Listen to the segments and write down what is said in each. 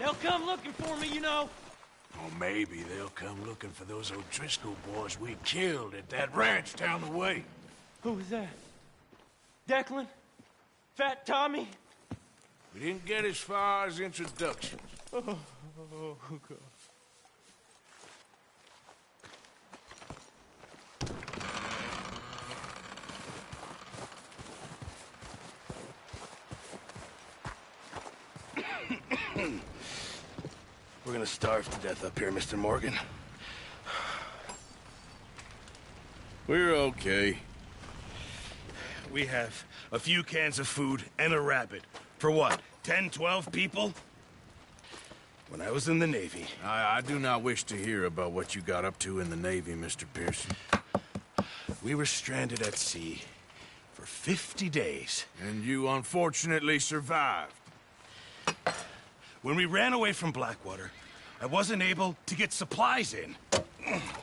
They'll come looking for me, you know. Or maybe they'll come looking for those O'Driscoll boys we killed at that ranch down the way. Who was that? Declan? Fat Tommy? We didn't get as far as introductions. Oh, God. We're gonna starve to death up here, Mr. Morgan. We're okay. We have a few cans of food and a rabbit. For what, 10, 12 people? When I was in the Navy... I do not wish to hear about what you got up to in the Navy, Mr. Pearson. We were stranded at sea for 50 days. And you unfortunately survived. When we ran away from Blackwater, I wasn't able to get supplies in.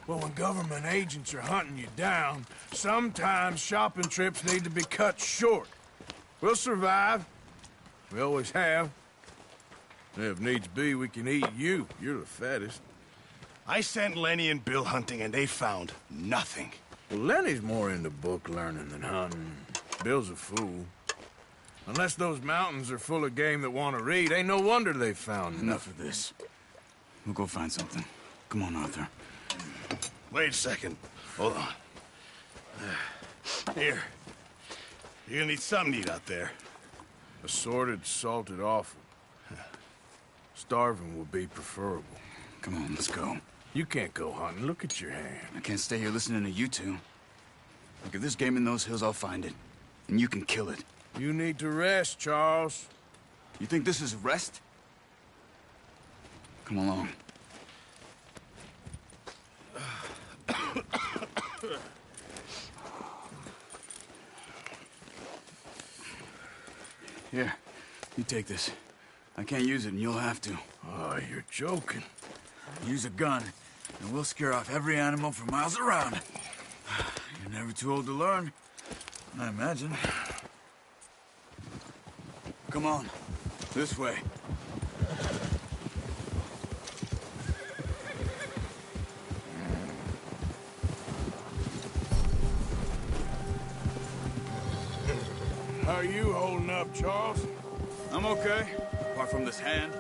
Well, when government agents are hunting you down, sometimes shopping trips need to be cut short. We'll survive. We always have. If needs be, we can eat you. You're the fattest. I sent Lenny and Bill hunting, and they found nothing. Well, Lenny's more into book learning than hunting. Bill's a fool. Unless those mountains are full of game that want to read, ain't no wonder they found Enough of this. We'll go find something. Come on, Arthur. Wait a second. Hold on. Here. You're gonna need something to eat out there. Assorted, salted offal. Starving will be preferable. Come on, let's go. You can't go hunting. Look at your hand. I can't stay here listening to you two. Look, if there's game in those hills, I'll find it. And you can kill it. You need to rest, Charles. You think this is rest? Come along. Here, you take this. I can't use it, and you'll have to. Oh, you're joking. Use a gun, and we'll scare off every animal for miles around. You're never too old to learn, I imagine. Come on, this way. How are you holding up, Charles? I'm okay, apart from this hand.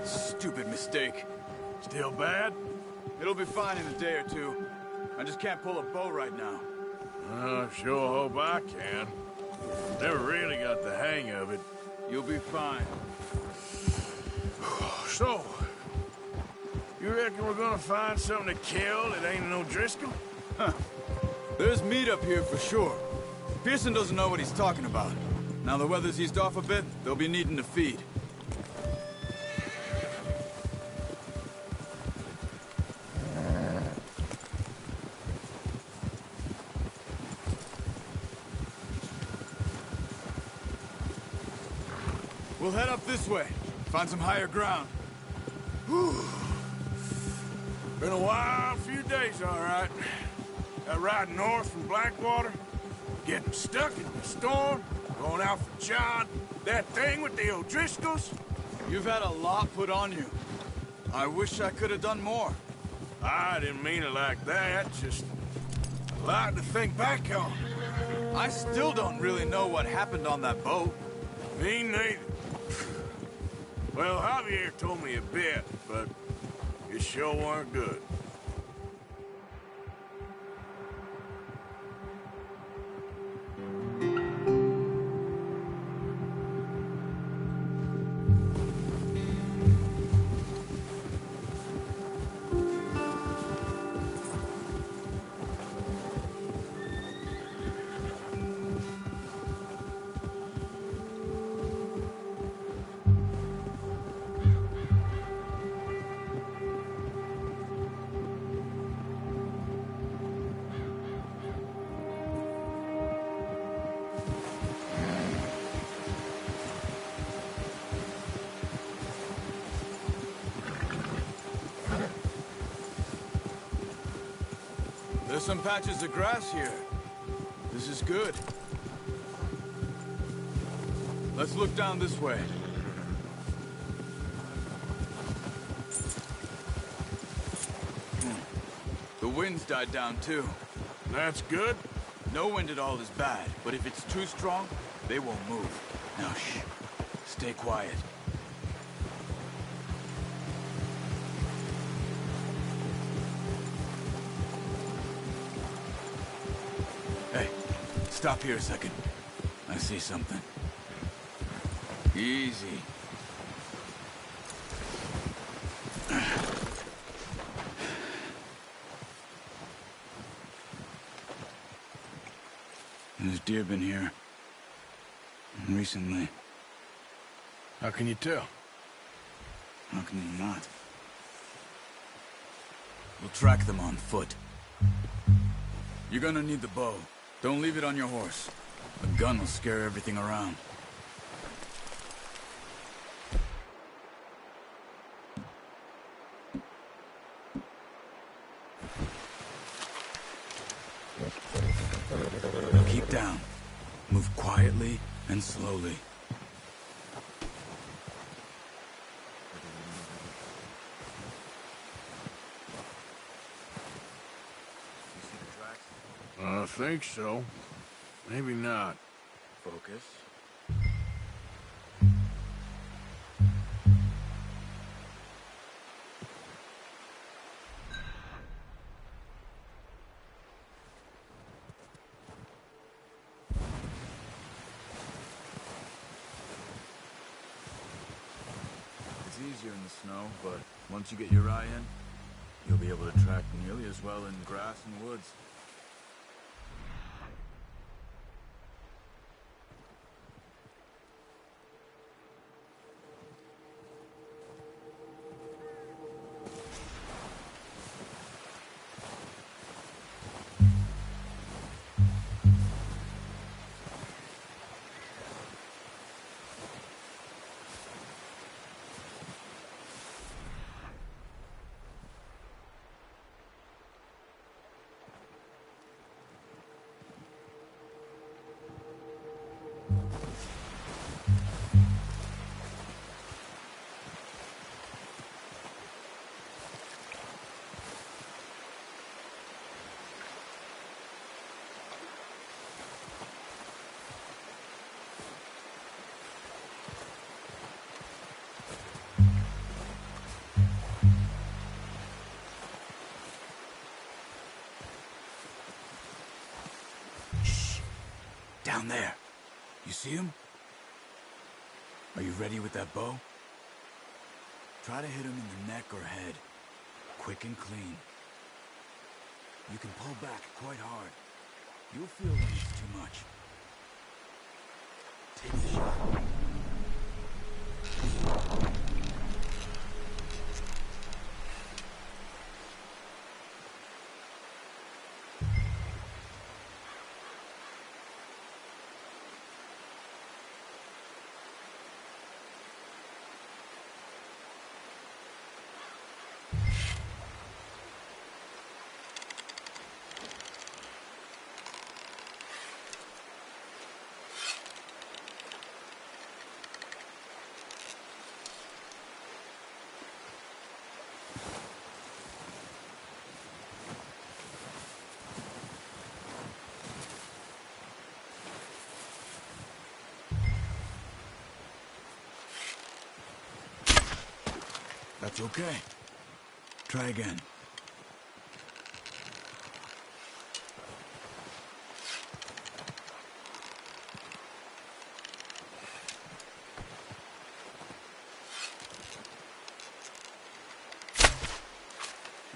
Stupid mistake. Still bad? It'll be fine in a day or two. I just can't pull a bow right now. I sure hope I can. Never really got the hang of it. You'll be fine. So, you reckon we're gonna find something to kill that ain't no Driscoll? Huh. There's meat up here for sure. Pearson doesn't know what he's talking about. Now the weather's eased off a bit, they'll be needing to feed. We'll head up this way. Find some higher ground. Whew. Been a wild few days, all right. That ride north from Blackwater, getting stuck in the storm, going out for John, that thing with the O'Driscolls. You've had a lot put on you. I wish I could have done more. I didn't mean it like that, just a lot to think back on. I still don't really know what happened on that boat. Me neither. Well, Javier told me a bit, but it sure weren't good. There's some patches of grass here. This is good. Let's look down this way. wind's died down, too. That's good. No wind at all is bad, but if it's too strong, they won't move. Now, shh. Stay quiet. Hey, stop here a second. I see something. Easy. There's deer been here. Recently. How can you tell? How can you not? We'll track them on foot. You're gonna need the bow. Don't leave it on your horse. A gun will scare everything around. Keep down. Move quietly and slowly. I think so. Maybe not. Focus. It's easier in the snow, but once you get your eye in, you'll be able to track nearly as well in grass and woods. Down there. You see him? Are you ready with that bow? Try to hit him in the neck or head. Quick and clean. You can pull back quite hard. You'll feel when it's too much. Take the shot. That's okay. Try again.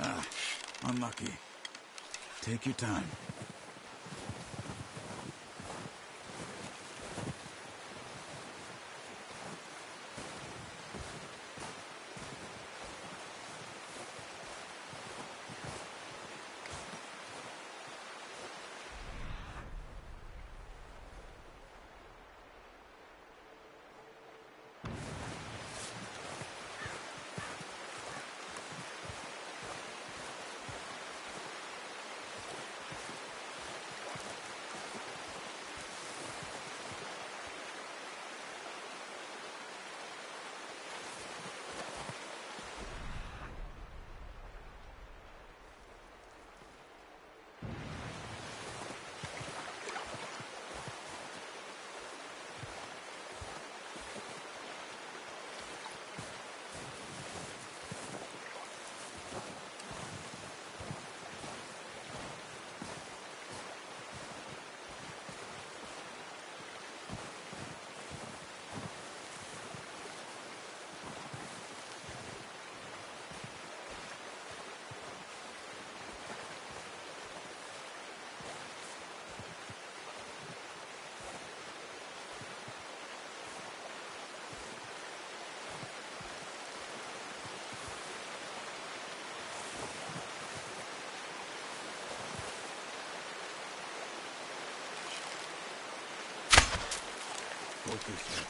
Ah, unlucky. Take your time.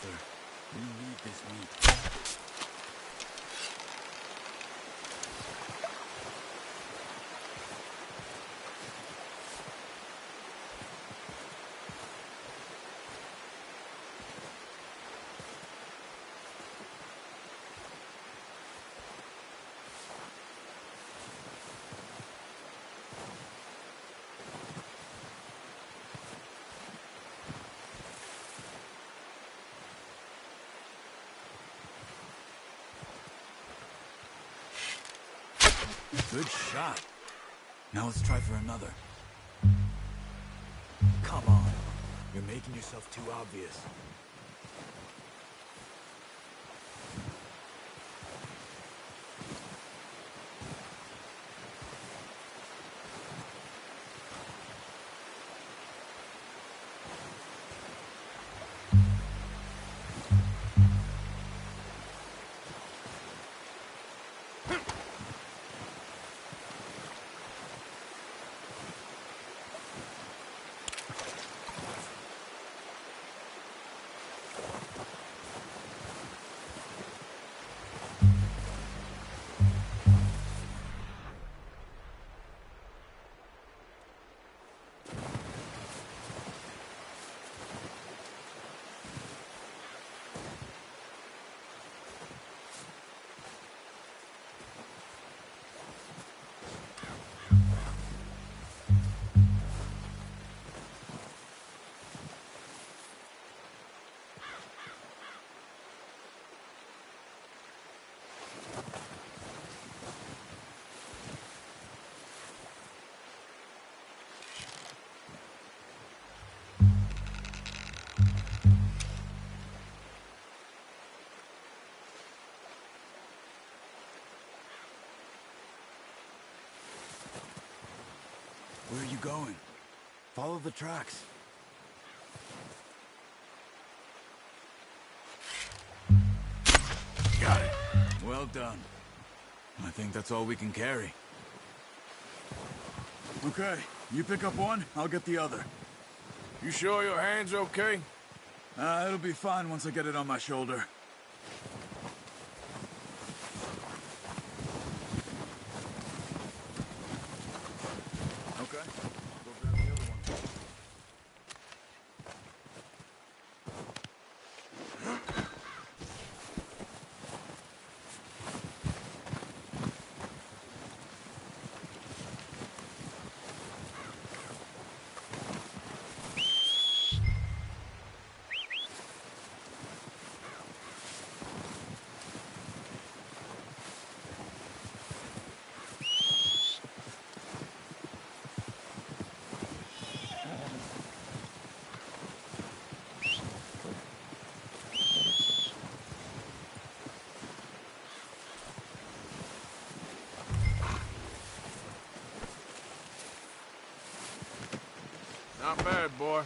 Arthur. We need this meat. Good shot. Now let's try for another. Come on. You're making yourself too obvious. Where are you going? Follow the tracks. Got it. Well done. I think that's all we can carry. Okay, you pick up one, I'll get the other. You sure your hand's okay? It'll be fine once I get it on my shoulder. Not bad, boy.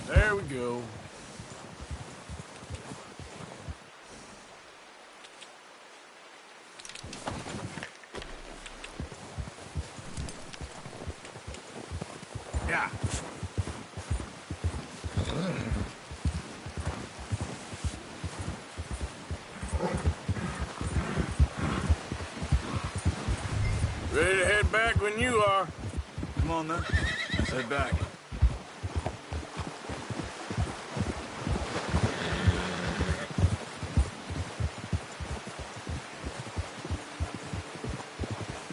There we go. Yeah. Ready to head back when you are. Come on, then. Let's head back.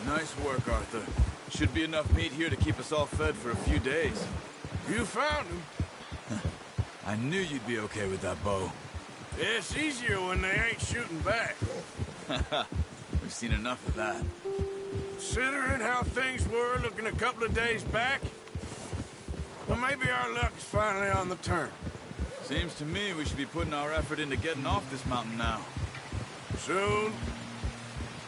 Nice work, Arthur. Should be enough meat here to keep us all fed for a few days. You found him. I knew you'd be okay with that bow. It's easier when they ain't shooting back. We've seen enough of that. Considering how things were looking a couple of days back, well, maybe our luck's finally on the turn. Seems to me we should be putting our effort into getting off this mountain now. Soon.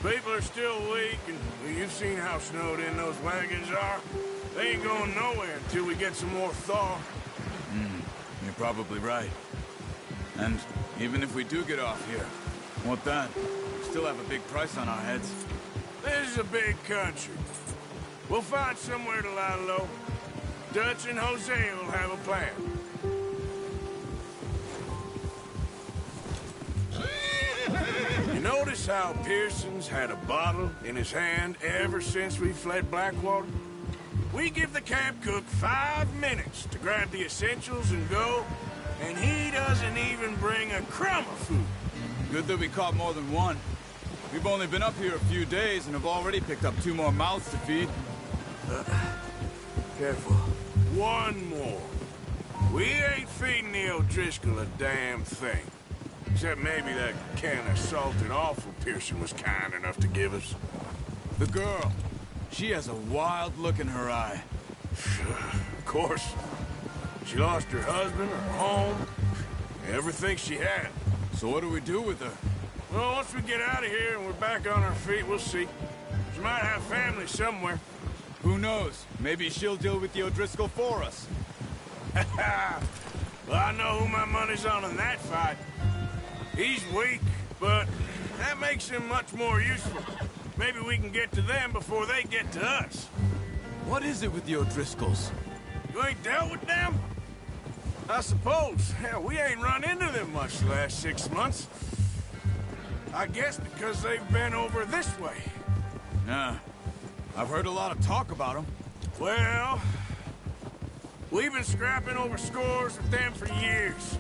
People are still weak, and well, you've seen how snowed in those wagons are. They ain't going nowhere until we get some more thaw. You're probably right. And even if we do get off here, what then? We still have a big price on our heads. This is a big country. We'll find somewhere to lie low. Dutch and Jose will have a plan. You notice how Pearson's had a bottle in his hand ever since we fled Blackwater? We give the camp cook 5 minutes to grab the essentials and go, and he doesn't even bring a crumb of food. Good that we caught more than one. We've only been up here a few days and have already picked up 2 more mouths to feed. Careful. One more. We ain't feeding the O'Driscoll a damn thing. Except maybe that can of salted offal Pearson was kind enough to give us. The girl. She has a wild look in her eye. Of course. She lost her husband, her home, everything she had. So what do we do with her? Well, once we get out of here and we're back on our feet, we'll see. She might have family somewhere. Who knows? Maybe she'll deal with the O'Driscoll for us. Well, I know who my money's on in that fight. He's weak, but that makes him much more useful. Maybe we can get to them before they get to us. What is it with the O'Driscolls? You ain't dealt with them? I suppose. Hell, we ain't run into them much the last 6 months. I guess because they've been over this way. Nah. I've heard a lot of talk about them. Well, we've been scrapping over scores with them for years.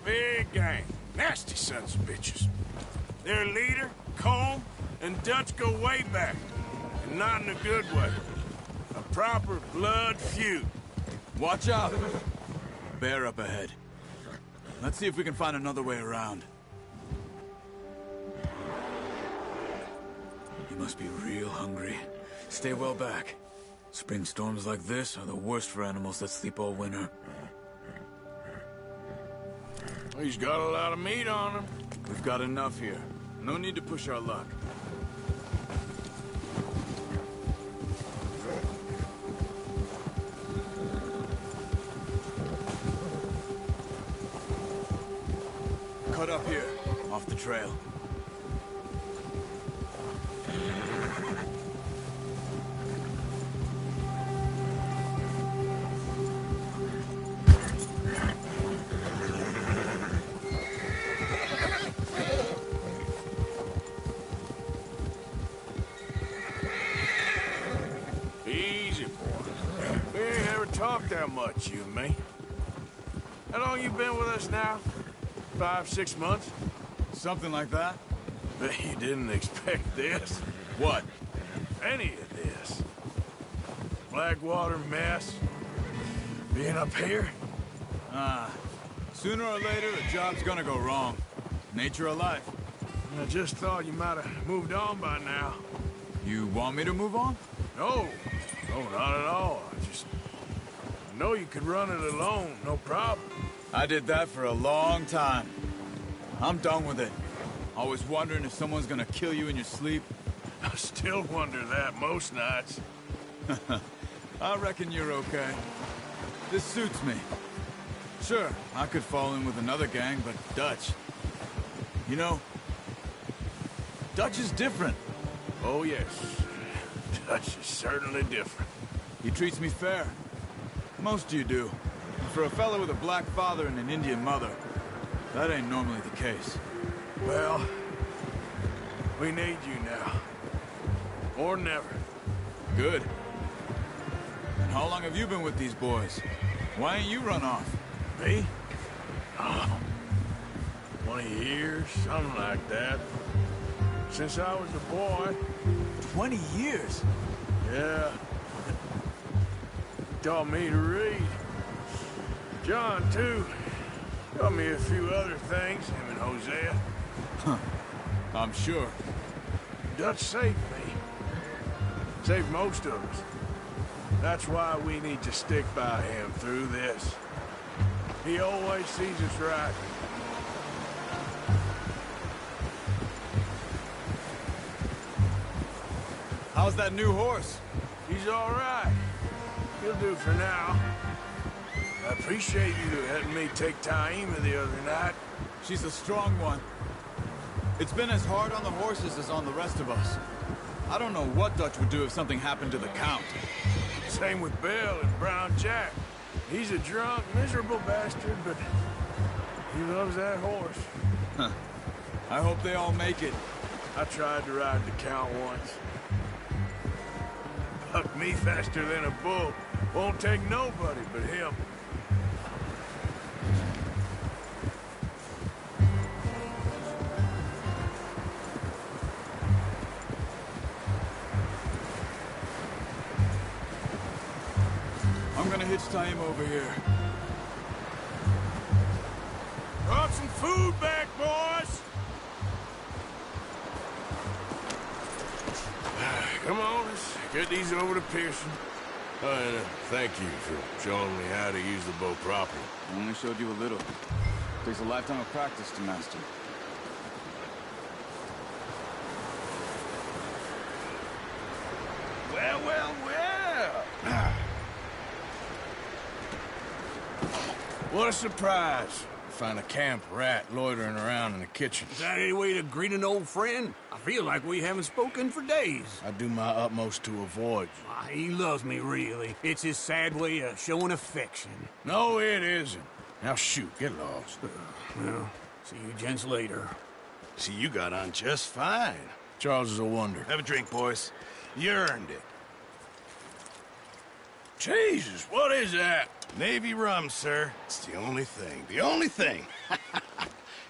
Big gang. Nasty sons of bitches. Their leader, Colm, and Dutch go way back. And not in a good way. A proper blood feud. Watch out! Bear up ahead. Let's see if we can find another way around. You must be real hungry. Stay well back. Spring storms like this are the worst for animals that sleep all winter. He's got a lot of meat on him. We've got enough here. No need to push our luck. Cut up here, off the trail. Easy, boy. We ain't ever talked that much, you and me. How long you been with us now? 5, 6 months? Something like that? Bet you didn't expect this. What? Any of this. Blackwater mess. Being up here. Sooner or later, a job's gonna go wrong. Nature of life. I just thought you might have moved on by now. You want me to move on? No. No, not at all. I know you could run it alone, no problem. I did that for a long time. I'm done with it. Always wondering if someone's gonna kill you in your sleep. I still wonder that most nights. I reckon you're okay. This suits me. Sure, I could fall in with another gang, but Dutch... You know, Dutch is different. Oh, yes. Dutch is certainly different. He treats me fair. Most of you do. For a fellow with a black father and an Indian mother, that ain't normally the case. Well, we need you now. Or never. Good. And how long have you been with these boys? Why ain't you run off? Me? Oh, 20 years, something like that. Since I was a boy. 20 years? Yeah. He taught me to read. John, too. Taught me a few other things, him and Hosea. Huh. I'm sure. Dutch saved me. Saved most of us. That's why we need to stick by him through this. He always sees us right. How's that new horse? He's all right. He'll do for now. I appreciate you letting me take Taima the other night. She's a strong one. It's been as hard on the horses as on the rest of us. I don't know what Dutch would do if something happened to the Count. Same with Bill and Brown Jack. He's a drunk, miserable bastard, but he loves that horse. Huh. I hope they all make it. I tried to ride the Count once. Bucked me faster than a bull. Won't take nobody but him. I'm gonna hitch tie him over here. Brought some food back, boys! Come on, let's get these over to Pearson. And thank you for showing me how to use the bow properly. I only showed you a little. Takes a lifetime of practice to master. Well, well, well! What a surprise. Find a camp rat loitering around in the kitchen. Is that any way to greet an old friend? I feel like we haven't spoken for days. I do my utmost to avoid you. Why, he loves me, really. It's his sad way of showing affection. No, it isn't. Now shoot, get lost. Well, see you gents later. See, you got on just fine. Charles is a wonder. Have a drink, boys. You earned it. Jesus, what is that? Navy rum, sir. It's the only thing. The only thing.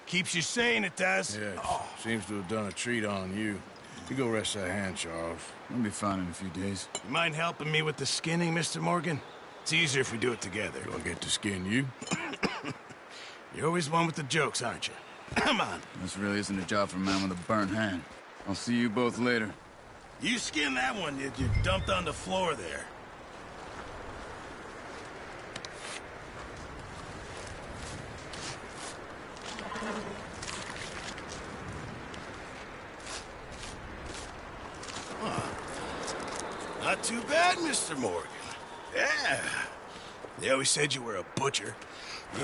Keeps you sane, it does. Yes, seems to have done a treat on you. You go rest that hand, Charles. I'll be fine in a few days. You mind helping me with the skinning, Mr. Morgan? It's easier if we do it together. Do I get to skin you? You're always one with the jokes, aren't you? Come on. This really isn't a job for a man with a burnt hand. I'll see you both later. You skinned that one that you dumped on the floor there. Not too bad, Mr. Morgan. Yeah. They always said you were a butcher.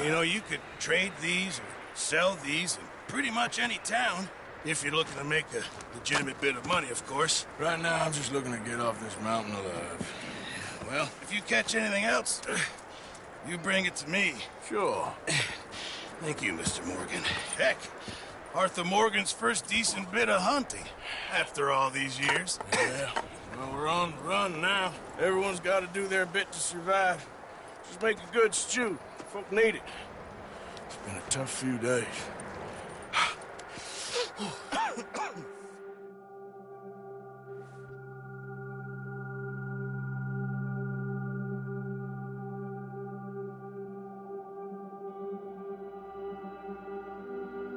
You know, you could trade these or sell these in pretty much any town. If you're looking to make a legitimate bit of money, of course. Right now, I'm just looking to get off this mountain alive. Well, if you catch anything else, you bring it to me. Sure. Thank you, Mr. Morgan. Heck, Arthur Morgan's first decent bit of hunting after all these years. Yeah. Well, we're on the run now. Everyone's got to do their bit to survive. Just make a good stew. Folk need it. It's been a tough few days.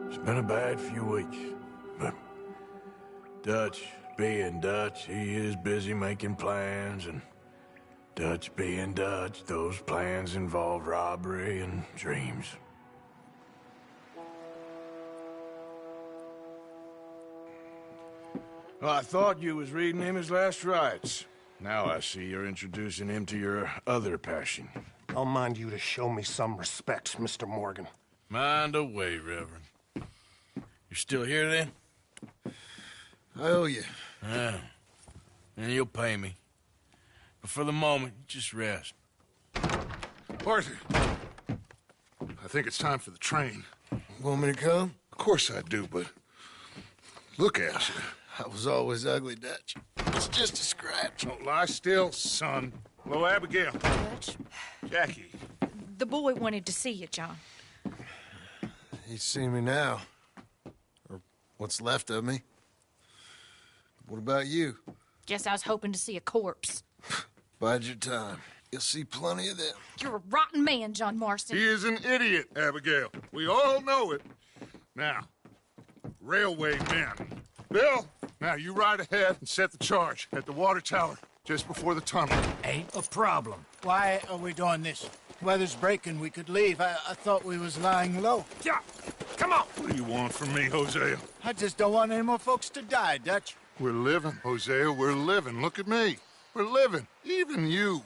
It's been a bad few weeks, but Dutch being Dutch, he is busy making plans, and Dutch being Dutch, those plans involve robbery and dreams. Well, I thought you was reading him his last rites. Now I see you're introducing him to your other passion. I'll mind you to show me some respect, Mr. Morgan. Mind away, Reverend. You're still here, then? I owe you. Yeah. And you'll pay me. But for the moment, just rest. Arthur, I think it's time for the train. Want me to come? Of course I do, but look at you. I was always ugly, Dutch. It's just a scratch. Don't lie still, son. Hello, Abigail. Dutch, Jackie. the boy wanted to see you, John. He's seen me now. Or what's left of me. What about you? Guess I was hoping to see a corpse. Bide your time. You'll see plenty of them. You're a rotten man, John Marston. He is an idiot, Abigail. We all know it. Now, railway men. Bill, now you ride ahead and set the charge at the water tower just before the tunnel. Ain't a problem. Why are we doing this? Weather's breaking. We could leave. I thought we was lying low. Yeah, come on. What do you want from me, Hosea? I just don't want any more folks to die, Dutch. We're living, Hosea. We're living. Look at me. We're living. Even you.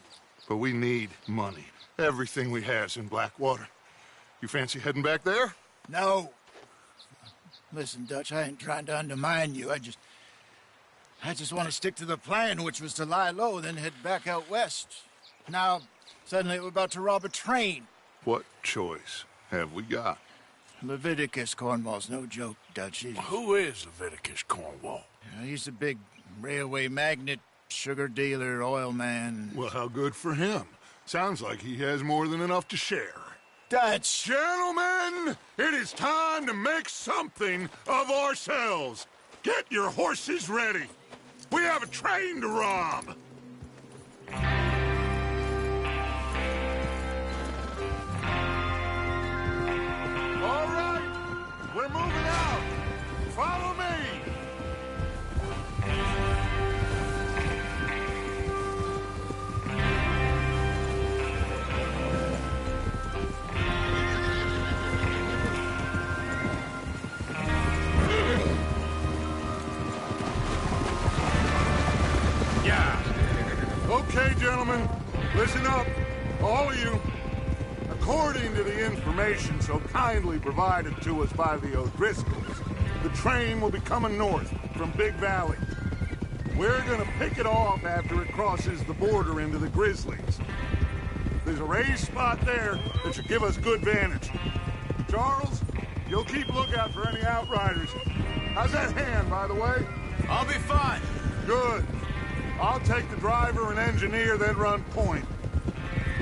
But we need money. Everything we has in Blackwater. You fancy heading back there? No. Listen, Dutch, I ain't trying to undermine you. I just want to stick to the plan, which was to lie low, then head back out west. Now, suddenly we're about to rob a train. What choice have we got? Leviticus Cornwall's no joke, Dutch. Who is Leviticus Cornwall? He's a big railway magnate, sugar dealer, oil man. Well, how good for him. Sounds like he has more than enough to share. Dutch! Gentlemen, it is time to make something of ourselves. Get your horses ready. We have a train to rob. All right, we're moving out. Follow me. Okay, gentlemen, listen up, all of you. According to the information so kindly provided to us by the O'Driscolls, the train will be coming north from Big Valley. We're gonna pick it off after it crosses the border into the Grizzlies. There's a raised spot there that should give us good vantage. Charles, you'll keep lookout for any outriders. How's that hand, by the way? I'll be fine. Good. I'll take the driver and engineer, then run point.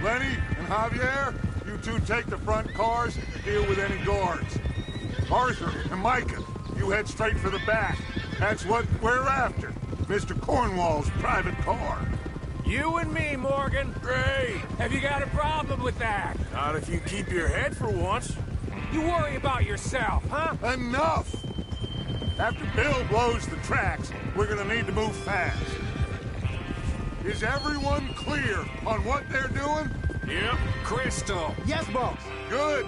Lenny and Javier, you two take the front cars and deal with any guards. Arthur and Micah, you head straight for the back. That's what we're after. Mr. Cornwall's private car. You and me, Morgan. Great. Have you got a problem with that? Not if you keep your head for once. You worry about yourself, huh? Enough! After Bill blows the tracks, we're gonna need to move fast. Is everyone clear on what they're doing? Yep. Crystal. Yes, boss. Good.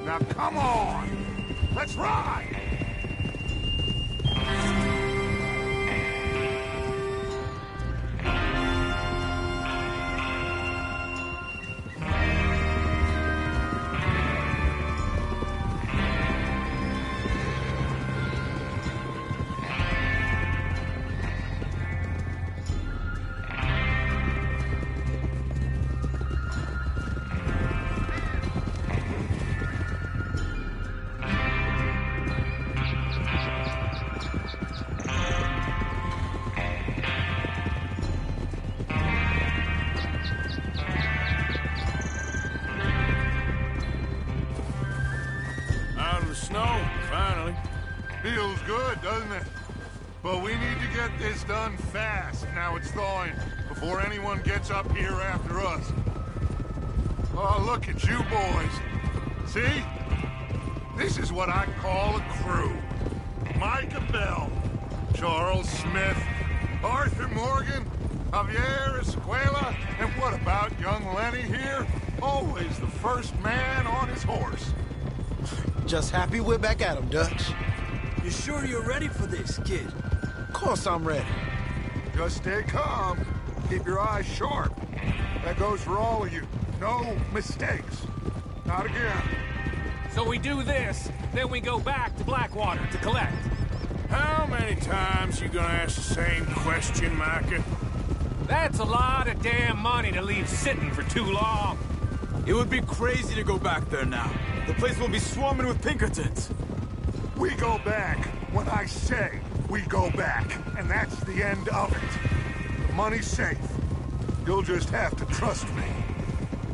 Now come on. Let's ride. Snow, finally. Feels good, doesn't it? But we need to get this done fast, now it's thawing, before anyone gets up here after us. Oh, look at you boys. See? This is what I call a crew. Micah Bell, Charles Smith, Arthur Morgan, Javier Escuela, and what about young Lenny here? Always the first man on his horse. Just happy we're back at 'em, Dutch. You sure you're ready for this, kid? Of course I'm ready. Just stay calm. Keep your eyes sharp. That goes for all of you. No mistakes. Not again. So we do this, then we go back to Blackwater to collect. How many times you gonna ask the same question, Micah? That's a lot of damn money to leave sitting for too long. It would be crazy to go back there now. The place will be swarming with Pinkertons. We go back when I say we go back, and that's the end of it. The money's safe. You'll just have to trust me.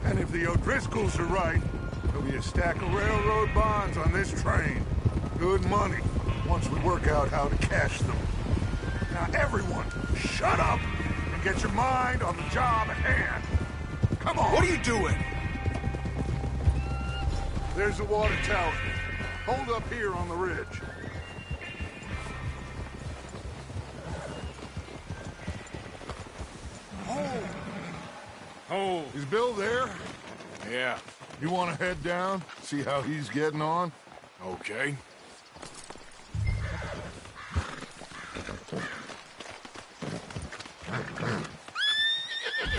And if the O'Driscolls are right, there'll be a stack of railroad bonds on this train. Good money, once we work out how to cash them. Now everyone, shut up and get your mind on the job at hand. Come on. What are you doing? There's the water tower. Hold up here on the ridge. Oh. Is Bill there? Yeah. You want to head down, see how he's getting on? Okay.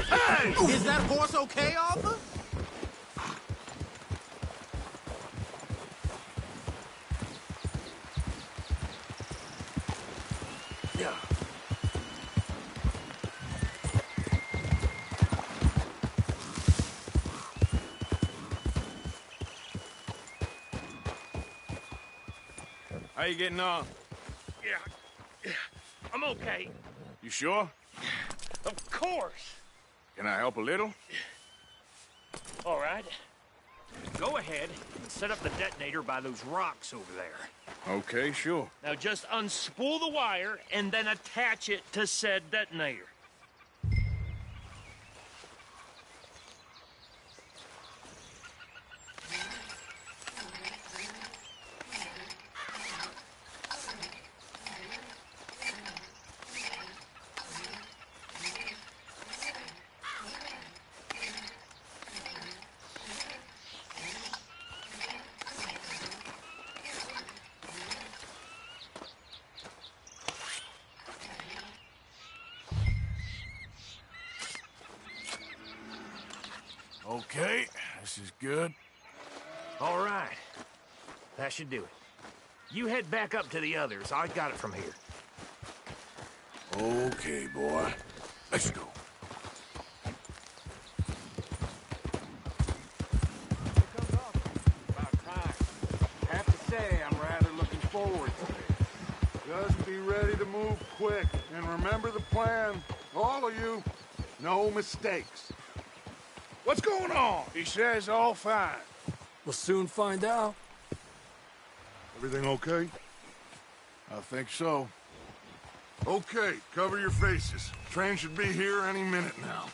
Hey! Is that horse okay, Arthur? How you getting on? Yeah, I'm okay. You sure? Of course. Can I help a little? All right. Go ahead and set up the detonator by those rocks over there. Okay, sure. Now just unspool the wire and then attach it to said detonator. Okay, this is good. All right. That should do it. You head back up to the others. I got it from here. Okay, boy. Let's go. About time. Have to say, I'm rather looking forward to it. Just be ready to move quick. And remember the plan. All of you. No mistakes. What's going on? He says all fine. We'll soon find out. Everything okay? I think so. Okay, cover your faces. Train should be here any minute now.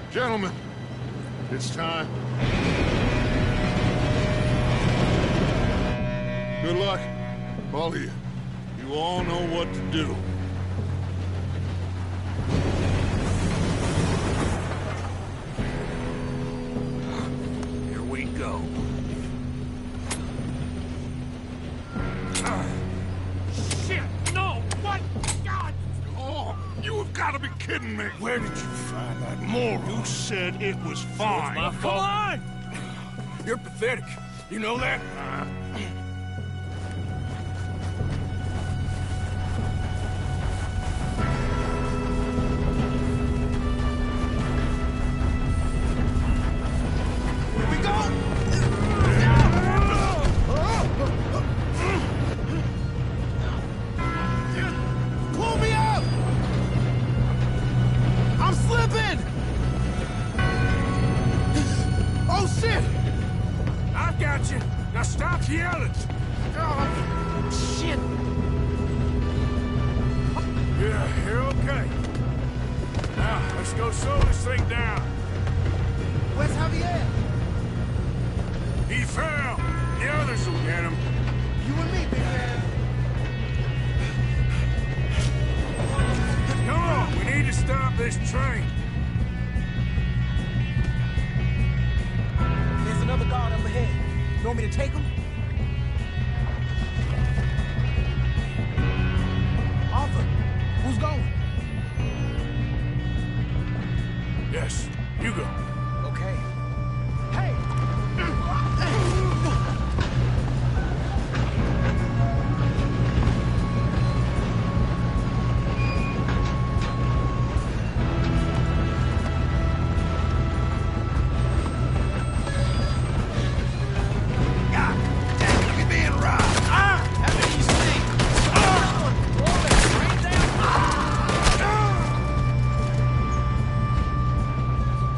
Gentlemen, it's time. Good luck, all of you. You all know what to do. Here we go. Shit! No! What? God! Oh, you have got to be kidding me. Where did you find that moron? You said it was fine. My fault. Come on! You're pathetic. You know that? Here we go! Pull me up! I'm slipping! Oh, shit! I've got you. Now stop yelling. Oh, shit! Yeah, you're okay. Now, let's go slow this thing down. Where's Javier? He fell. The others will get him. You and me, big man. Come on, we need to stop this train. There's another guard up ahead. You want me to take him? Arthur, who's going? Yes, you go. Okay. Hey!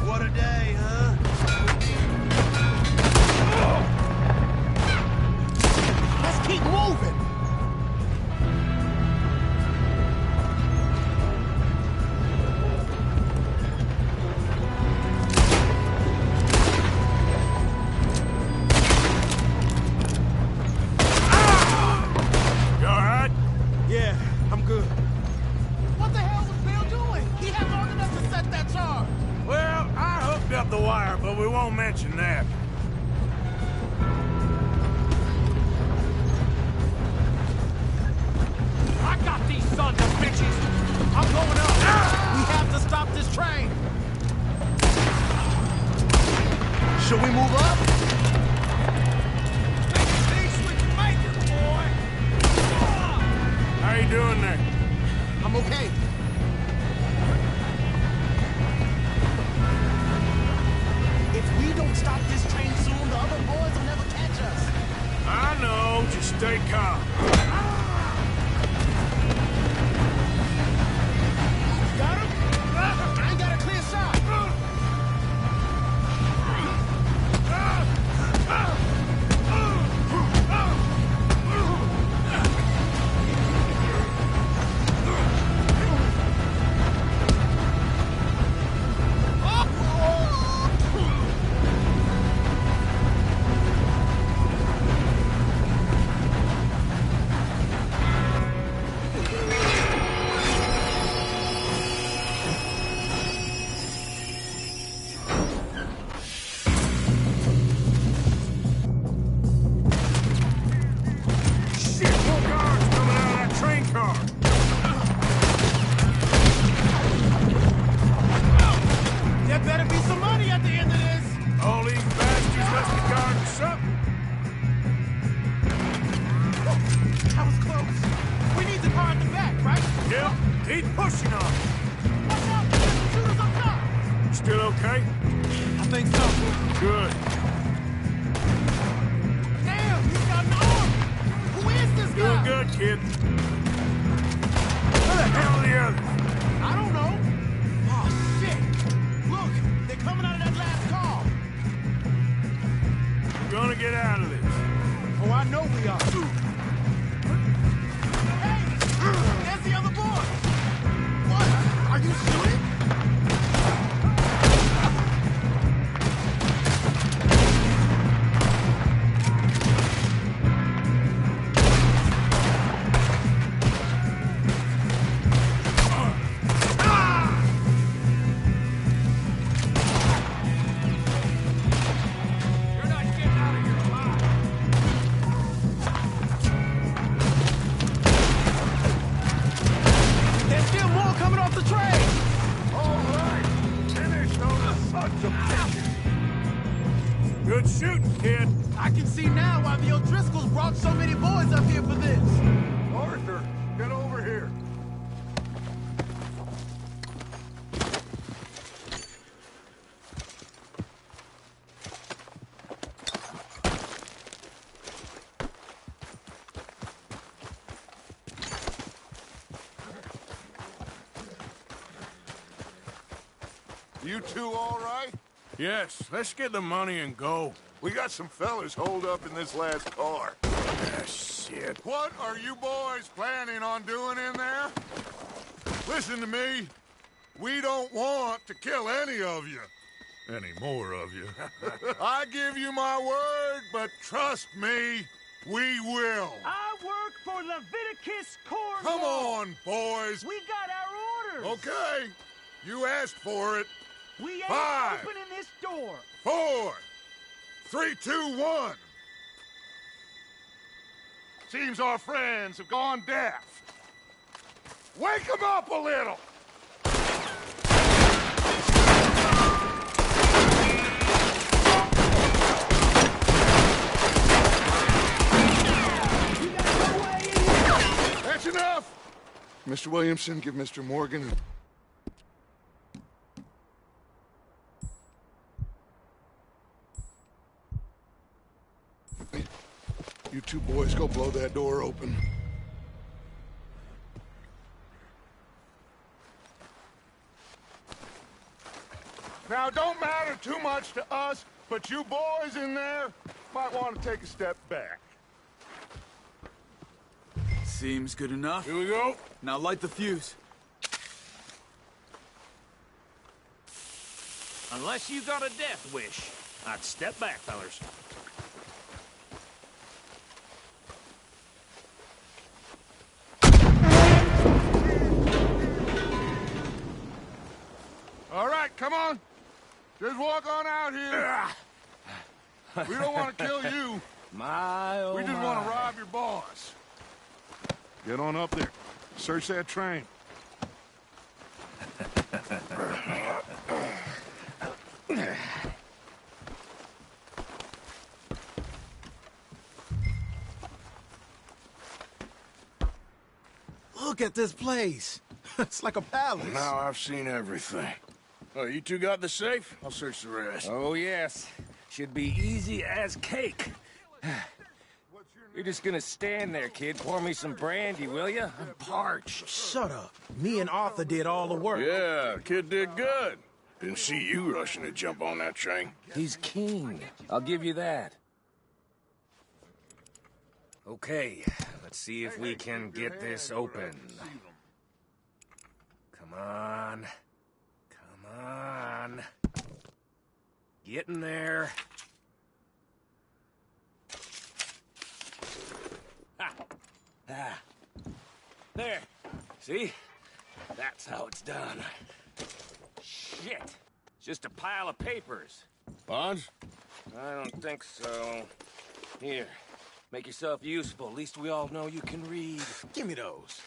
What a day, huh? Let's keep moving! You all right? Yeah, I'm good. What the hell was Bill doing? He had long enough to set that charge. Well, I hooked up the wire, but we won't mention that. I got these sons of bitches! I'm going up! We have to stop this train. Should we move up? How you doing there? I'm okay. If we don't stop this train soon, the other boys will never catch us. I know, just stay calm. Got him? I ain't got a clear shot. Good shooting, kid. I can see now why the O'Driscolls brought so many boys up here for this. Arthur, get over here. You two all right? Yes, let's get the money and go. We got some fellas holed up in this last car. Ah, shit. What are you boys planning on doing in there? Listen to me. We don't want to kill any of you. Any more of you. I give you my word, but trust me, we will. I work for Leviticus Corps. Come on, boys. We got our orders. Okay. You asked for it. We ain't 5, opening this door. 4, 3, 2, 1. Seems our friends have gone deaf. Wake them up a little. That's enough. Mr. Williamson, give Mr. Morgan... You two boys go blow that door open. Now, don't matter too much to us, but you boys in there might want to take a step back. Seems good enough. Here we go. Now light the fuse. Unless you got a death wish, I'd step back, fellers. All right, come on. Just walk on out here. We don't want to kill you. We just want to rob your boss. Get on up there. Search that train. Look at this place. It's like a palace. Now I've seen everything. Oh, you two got the safe? I'll search the rest. Oh, yes. Should be easy as cake. You're just gonna stand there, kid. Pour me some brandy, will you? I'm parched. Shut up. Me and Arthur did all the work. Yeah, kid did good. Didn't see you rushing to jump on that train. He's keen. I'll give you that. Okay, let's see if we can get this open. Come on. Come on. Get in there. Ha! Ah. There. See? That's how it's done. Shit. It's just a pile of papers. Bonds? I don't think so. Here. Make yourself useful. At least we all know you can read. Give me those.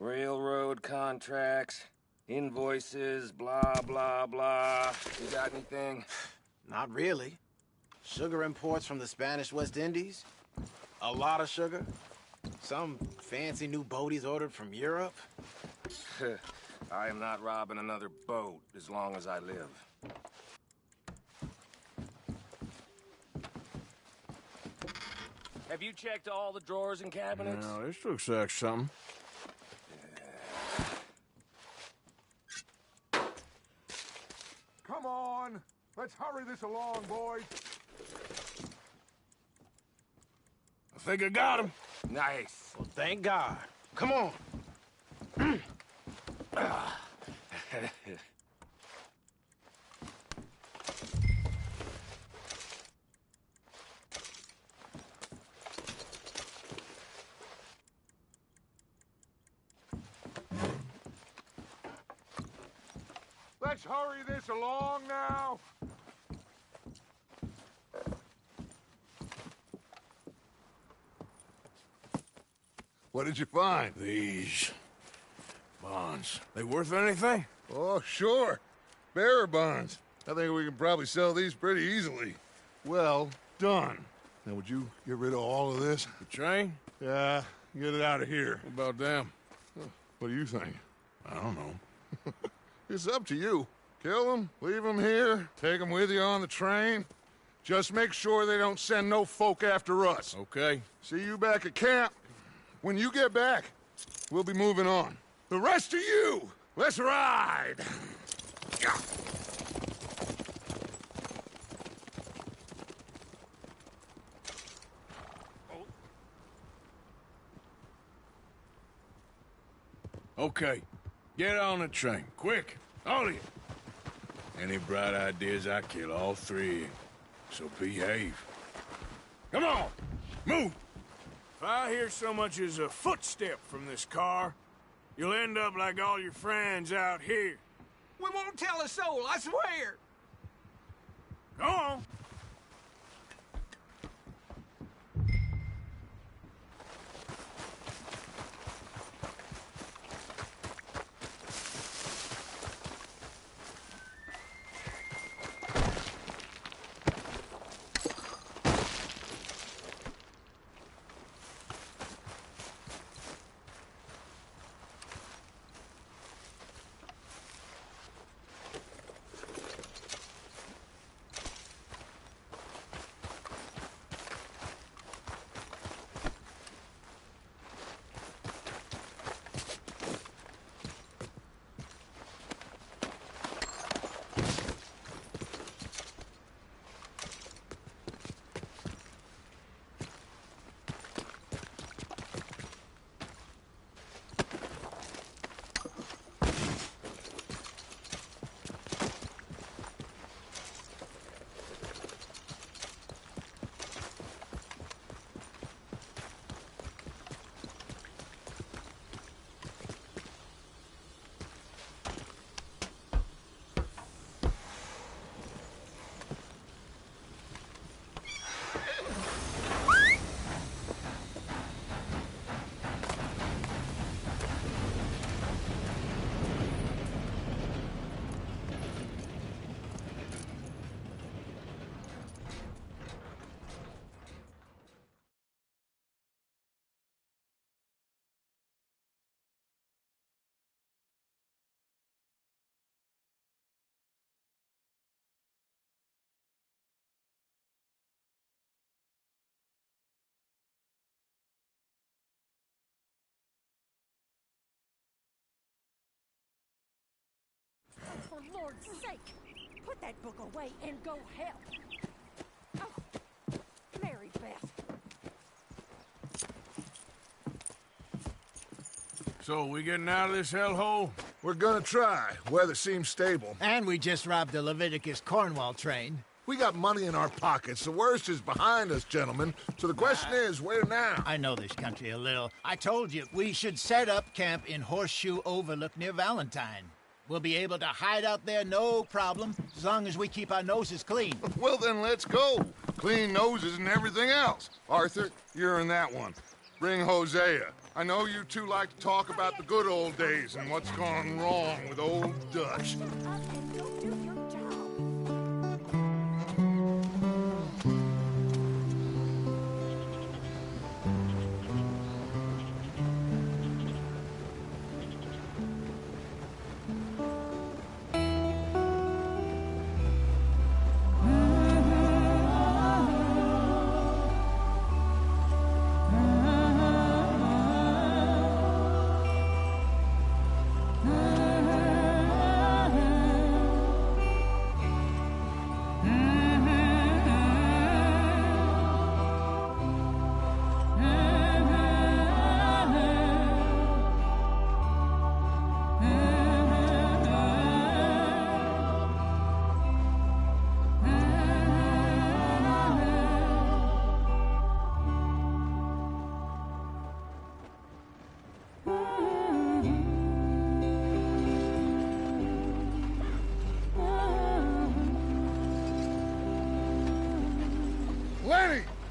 Railroad contracts, invoices, blah, blah, blah. You got anything? Not really. Sugar imports from the Spanish West Indies. A lot of sugar. Some fancy new boat he's ordered from Europe. I am not robbing another boat as long as I live. Have you checked all the drawers and cabinets? No, this looks like something. Come on. Let's hurry this along, boys. I think I got him. Nice. Well, thank God. Come on. Let's hurry this along now. What did you find? These bonds. They worth anything? Oh, sure. Bearer bonds. I think we can probably sell these pretty easily. Well done. Now, would you get rid of all of this? The train? Yeah, get it out of here. What about them? What do you think? I don't know. It's up to you. Kill them, leave them here, take them with you on the train. Just make sure they don't send no folk after us. Okay. See you back at camp. When you get back, we'll be moving on. The rest of you, let's ride! Yeah. Okay. Get on the train. Quick. All of you. Any bright ideas, I kill all three of you. So behave. Come on! Move! If I hear so much as a footstep from this car, you'll end up like all your friends out here. We won't tell a soul, I swear. Go on! Lord's sake! Put that book away and go help. Oh, Mary Beth. So, we getting out of this hellhole? We're gonna try. Weather seems stable. And we just robbed the Leviticus Cornwall train. We got money in our pockets. The worst is behind us, gentlemen. So the question is, where now? I know this country a little. I told you, we should set up camp in Horseshoe Overlook near Valentine. We'll be able to hide out there, no problem, as long as we keep our noses clean. Well, then let's go. Clean noses and everything else. Arthur, you're in that one. Bring Hosea. I know you two like to talk about the good old days and what's gone wrong with old Dutch.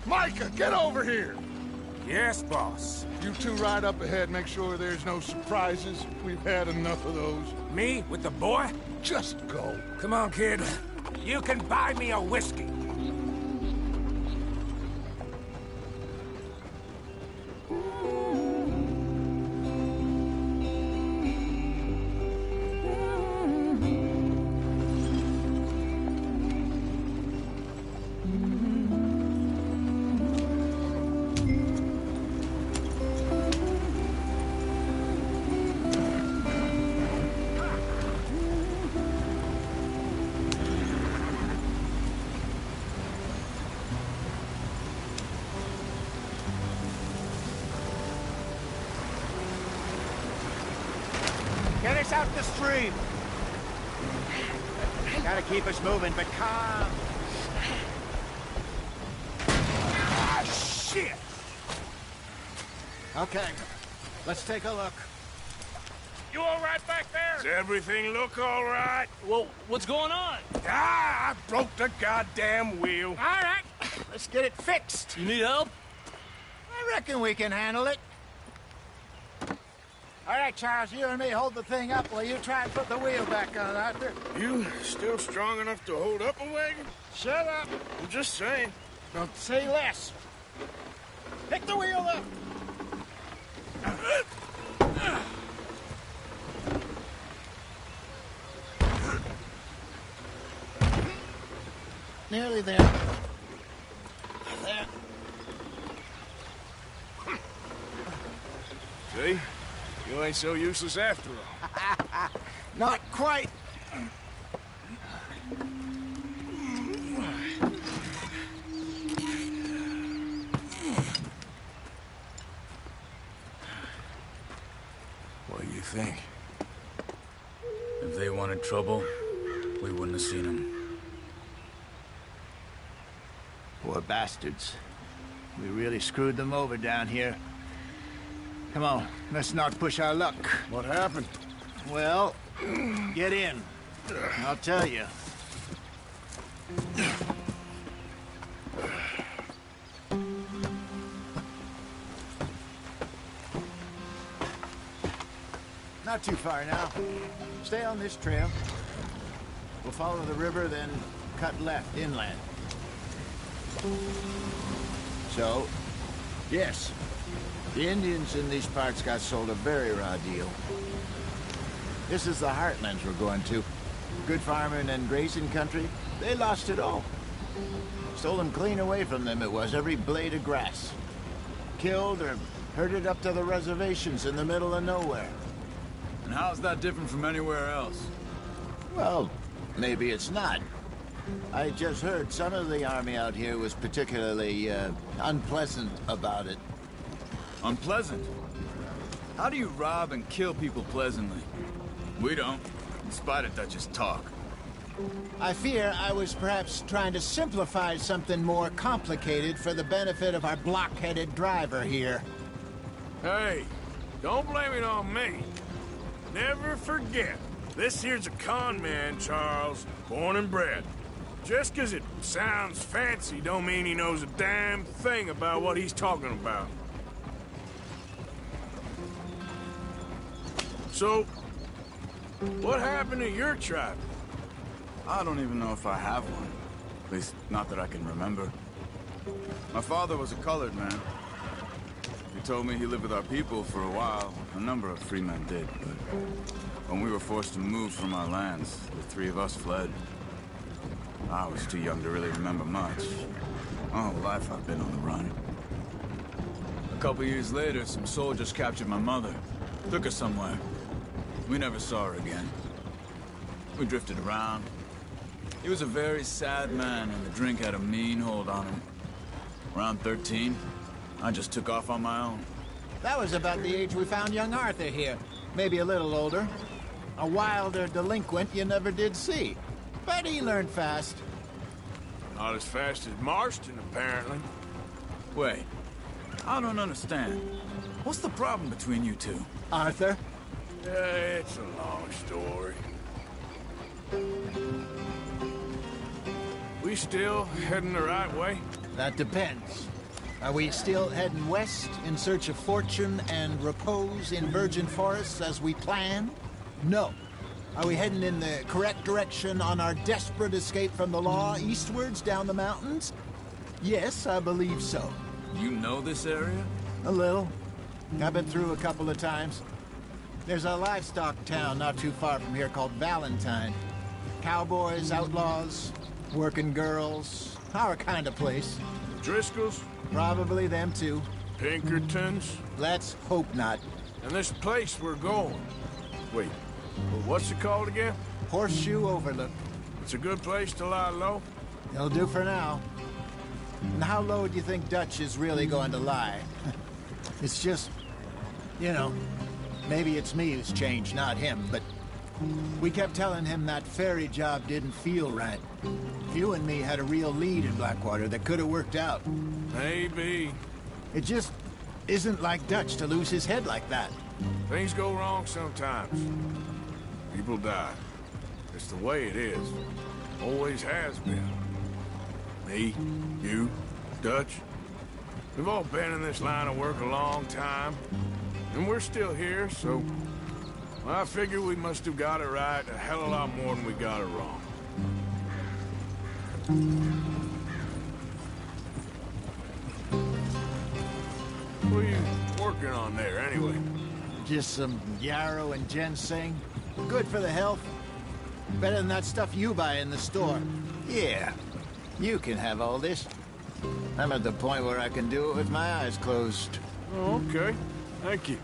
Micah, get over here! Yes, boss. You two ride up ahead, make sure there's no surprises. We've had enough of those. Me with the boy? Just go. Come on, kid. You can buy me a whiskey. Get us out the stream. Gotta keep us moving, but calm. Ah, shit! Okay, let's take a look. You all right back there? Does everything look all right? Well, what's going on? Ah, I broke the goddamn wheel. All right, let's get it fixed. You need help? I reckon we can handle it. All right, Charles, you and me hold the thing up while you try and put the wheel back on, Arthur. You still strong enough to hold up a wagon? Shut up. I'm just saying. Don't say less. Pick the wheel up. Nearly there. There. See? You ain't so useless after all. Not quite. What do you think? If they wanted trouble, we wouldn't have seen them. Poor bastards. We really screwed them over down here. Come on, let's not push our luck. What happened? Well, get in. I'll tell you. Not too far now. Stay on this trail. We'll follow the river, then cut left inland. So, yes, the Indians in these parts got sold a very raw deal. This is the heartlands we're going to. Good farming and grazing country, they lost it all. Stolen clean away from them it was, every blade of grass. Killed or herded up to the reservations in the middle of nowhere. And how's that different from anywhere else? Well, maybe it's not. I just heard some of the army out here was particularly, unpleasant about it. Unpleasant? How do you rob and kill people pleasantly? We don't, in spite of Dutch's talk. I fear I was perhaps trying to simplify something more complicated for the benefit of our block-headed driver here. Hey, don't blame it on me. Never forget, this here's a con man, Charles, born and bred. Just 'cause it sounds fancy don't mean he knows a damn thing about what he's talking about. So, what happened to your tribe? I don't even know if I have one. At least, not that I can remember. My father was a colored man. He told me he lived with our people for a while. A number of free men did, but when we were forced to move from our lands, the three of us fled. I was too young to really remember much. My whole life I've been on the run. A couple years later, some soldiers captured my mother. Took her somewhere. We never saw her again. We drifted around. He was a very sad man, and the drink had a mean hold on him. Around 13, I just took off on my own. That was about the age we found young Arthur here. Maybe a little older. A wilder delinquent you never did see. But he learned fast. Not as fast as Marston, apparently. Wait, I don't understand. What's the problem between you two? Arthur? It's a long story. We still heading the right way? That depends. Are we still heading west in search of fortune and repose in virgin forests as we planned? No. Are we heading in the correct direction on our desperate escape from the law eastwards down the mountains? Yes, I believe so. You know this area? A little. I've been through a couple of times. There's a livestock town not too far from here called Valentine. Cowboys, outlaws, working girls, our kind of place. Driscolls? Probably them too. Pinkertons? Let's hope not. And this place we're going. Wait, what's it called again? Horseshoe Overlook. It's a good place to lie low? It'll do for now. And how low do you think Dutch is really going to lie? It's just, you know, maybe it's me who's changed, not him, but we kept telling him that ferry job didn't feel right. You and me had a real lead in Blackwater that could have worked out. Maybe. It just isn't like Dutch to lose his head like that. Things go wrong sometimes. People die. It's the way it is. Always has been. Me, you, Dutch. We've all been in this line of work a long time. And we're still here, so I figure we must have got it right a hell of a lot more than we got it wrong. What are you working on there, anyway? Just some yarrow and ginseng. Good for the health. Better than that stuff you buy in the store. Yeah, you can have all this. I'm at the point where I can do it with my eyes closed. Oh, okay. Thank you.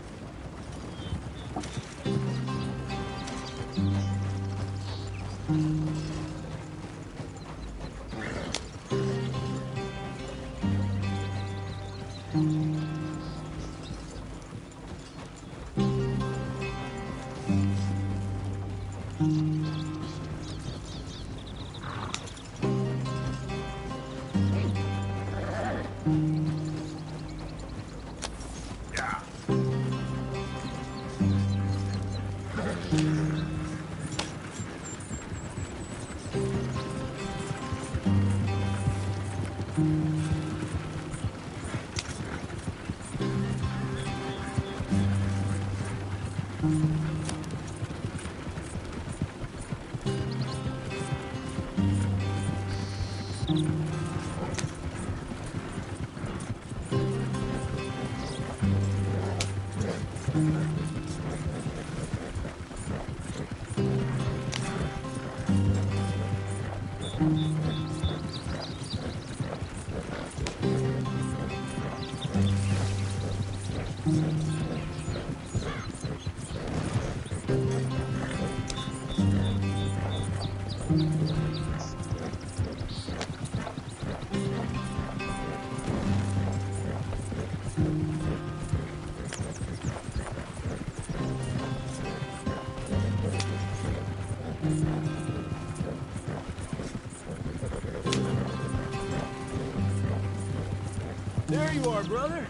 There you are, brother.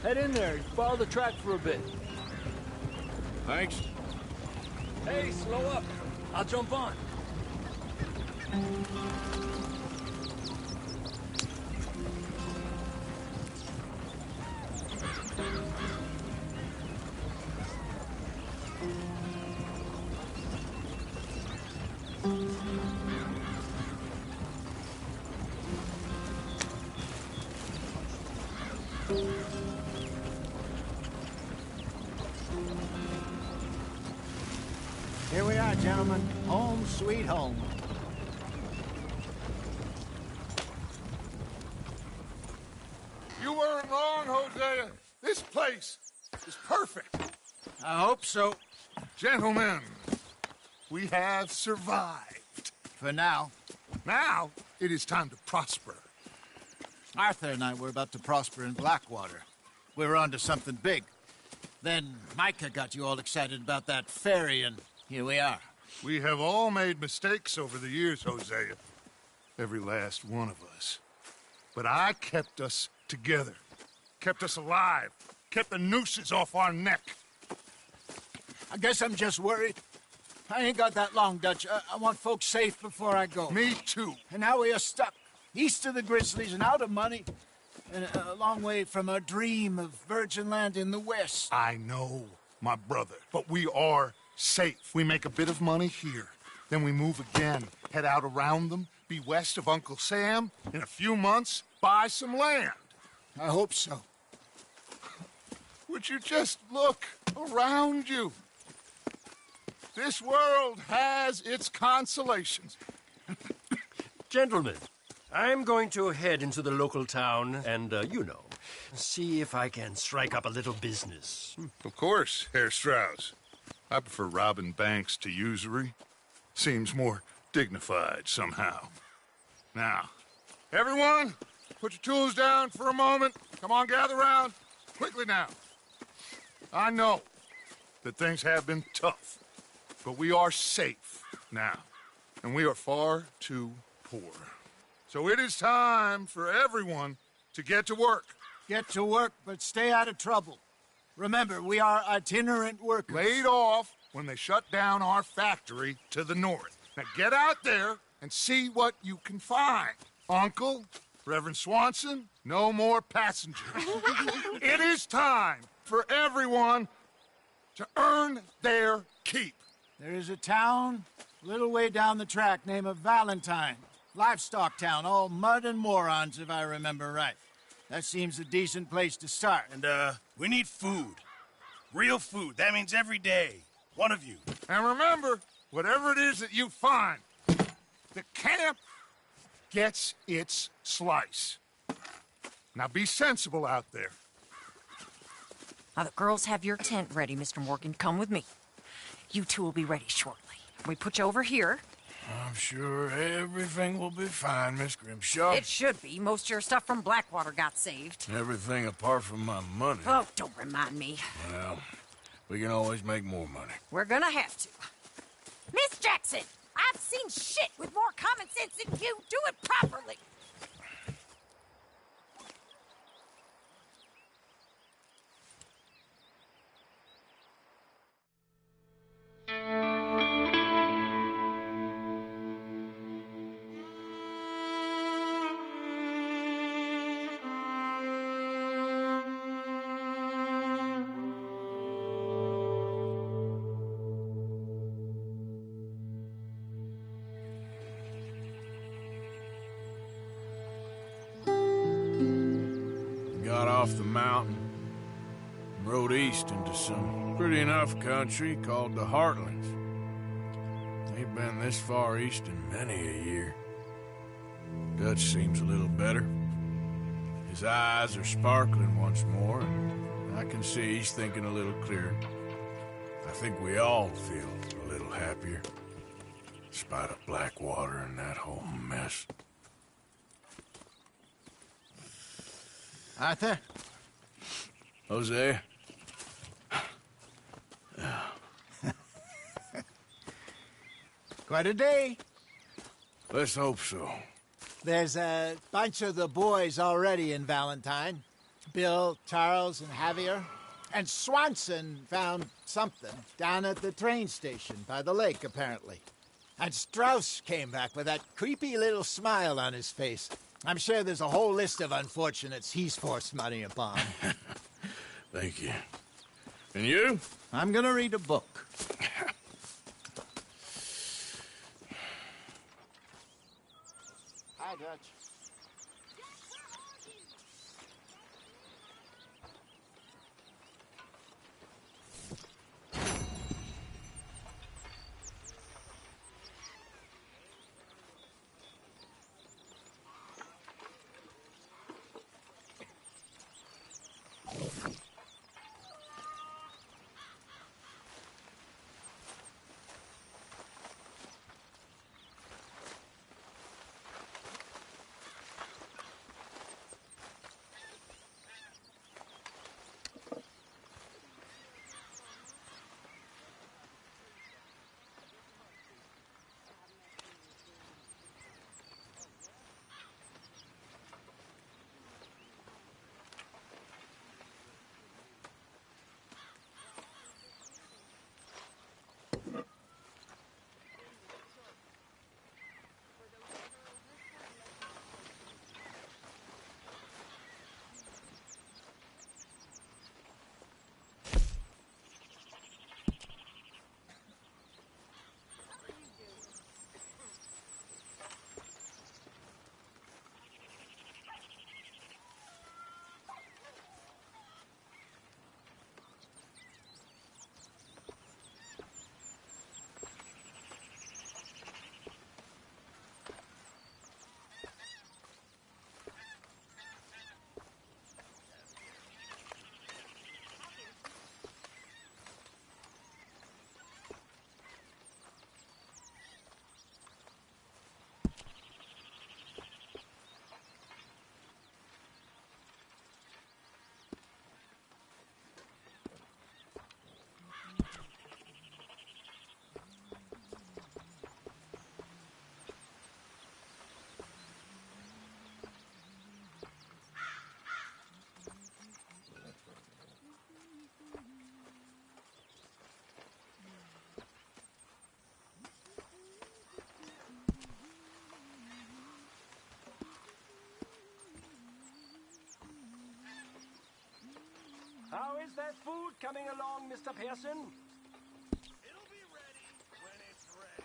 Head in there and follow the track for a bit. Thanks. Hey, slow up. I'll jump on. Here we are, gentlemen. Home sweet home. You weren't wrong, Hosea. This place is perfect. I hope so. Gentlemen, we have survived. For now. Now, it is time to prosper. Arthur and I were about to prosper in Blackwater. We were onto something big. Then Micah got you all excited about that ferry, and here we are. We have all made mistakes over the years, Hosea. Every last one of us. But I kept us together. Kept us alive. Kept the nooses off our neck. I guess I'm just worried. I ain't got that long, Dutch. I want folks safe before I go. Me too. And now we are stuck. East of the Grizzlies and out of money. And a long way from a dream of virgin land in the west. I know, my brother. But we are safe. We make a bit of money here. Then we move again. Head out around them. Be west of Uncle Sam. In a few months, buy some land. I hope so. Would you just look around you? This world has its consolations. Gentlemen, I'm going to head into the local town and, see if I can strike up a little business. Of course, Herr Strauss. I prefer robbing banks to usury. Seems more dignified somehow. Now, everyone, put your tools down for a moment. Come on, gather round. Quickly now. I know that things have been tough, but we are safe now, and we are far too poor. So it is time for everyone to get to work. Get to work, but stay out of trouble. Remember, we are itinerant workers. Laid off when they shut down our factory to the north. Now get out there and see what you can find. Uncle, Reverend Swanson, no more passengers. It is time for everyone to earn their keep. There is a town a little way down the track named Valentine. Livestock town, all mud and morons, if I remember right. That seems a decent place to start. And, we need food. Real food. That means every day. One of you. And remember, whatever it is that you find, the camp gets its slice. Now be sensible out there. Now, the girls have your tent ready, Mr. Morgan. Come with me. You two will be ready shortly. We put you over here. I'm sure everything will be fine, Miss Grimshaw. It should be. Most of your stuff from Blackwater got saved. Everything apart from my money. Oh, don't remind me. Well, we can always make more money. We're gonna have to. Miss Jackson, I've seen shit with more common sense than you. Do it properly. Got off the mountain and rode east into some pretty enough country called the Heartlands. Ain't been this far east in many a year. Dutch seems a little better. His eyes are sparkling once more, and I can see he's thinking a little clearer. I think we all feel a little happier, despite of Blackwater and that whole mess. Arthur? Hosea? Quite a day. Let's hope so. There's a bunch of the boys already in Valentine. Bill, Charles, and Javier. And Swanson found something down at the train station by the lake, apparently. And Strauss came back with that creepy little smile on his face. I'm sure there's a whole list of unfortunates he's forced money upon. Thank you. And you? I'm gonna read a book. Hi, Dutch. How is that food coming along, Mr. Pearson? It'll be ready when it's ready.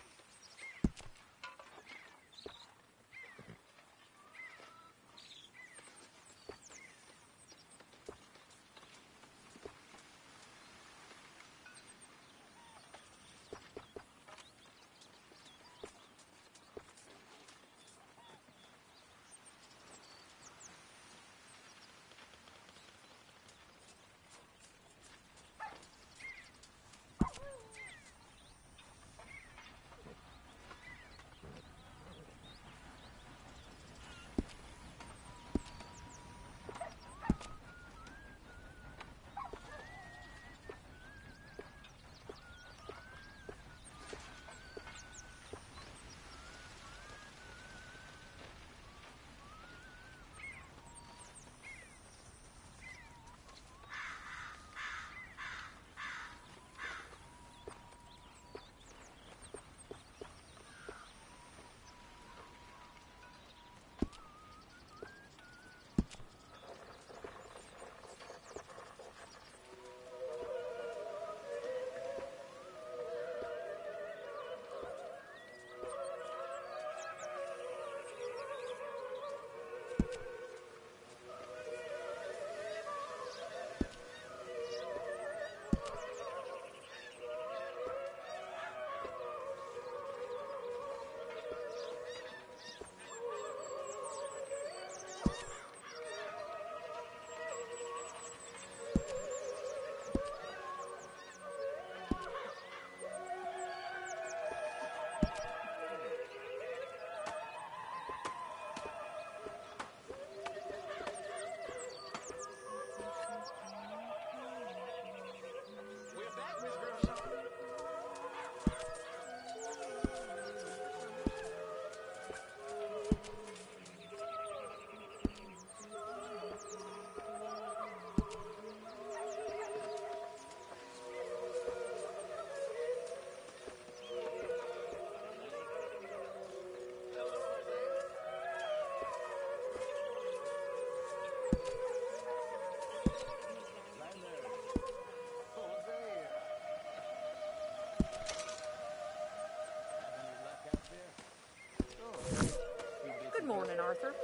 Arthur.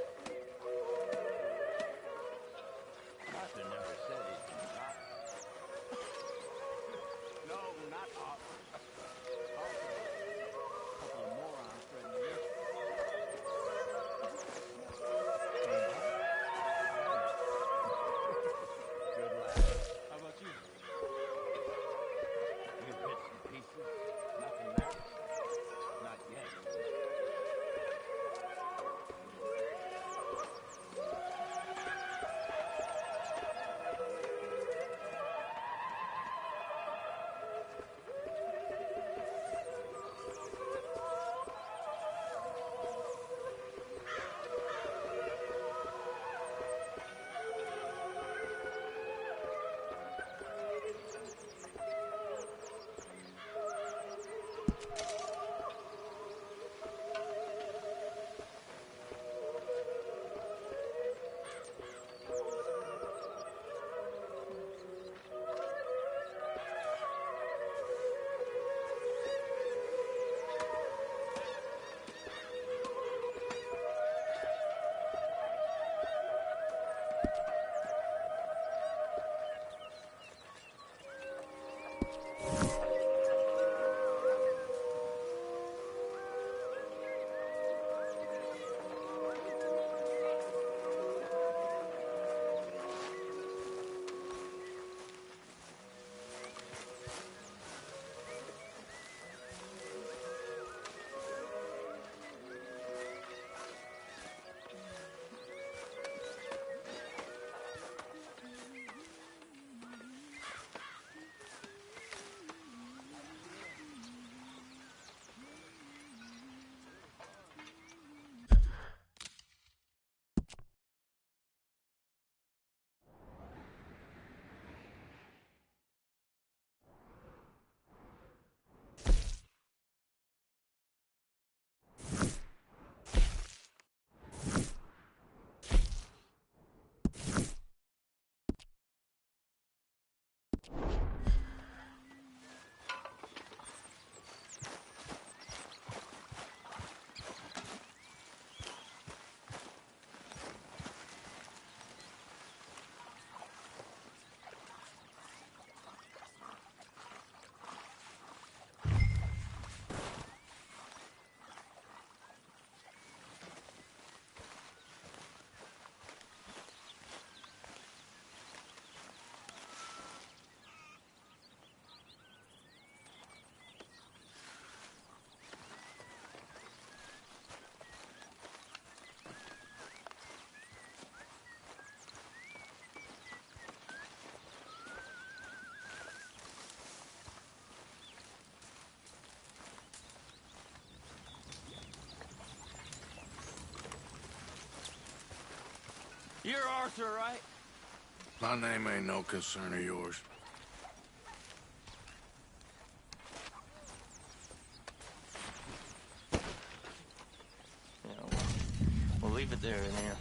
Arthur never said he'd been shot. No, not Arthur. Arthur. A couple of morons threatening me. Good lad. How about you? You bits and pieces. Nothing there? Not yet. You're Arthur, right? My name ain't no concern of yours. Yeah, we'll leave it there then.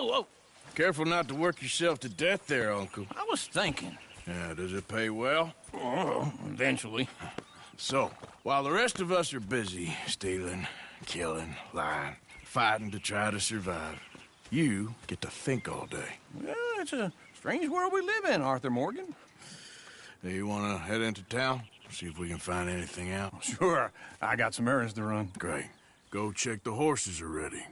Whoa! Careful not to work yourself to death there, Uncle. I was thinking. Yeah, does it pay well? Oh, eventually. So, while the rest of us are busy stealing, killing, lying, fighting to try to survive, you get to think all day. Well, it's a strange world we live in, Arthur Morgan. Hey, you want to head into town? See if we can find anything out? Sure. I got some errands to run. Great. Go check the horses are ready.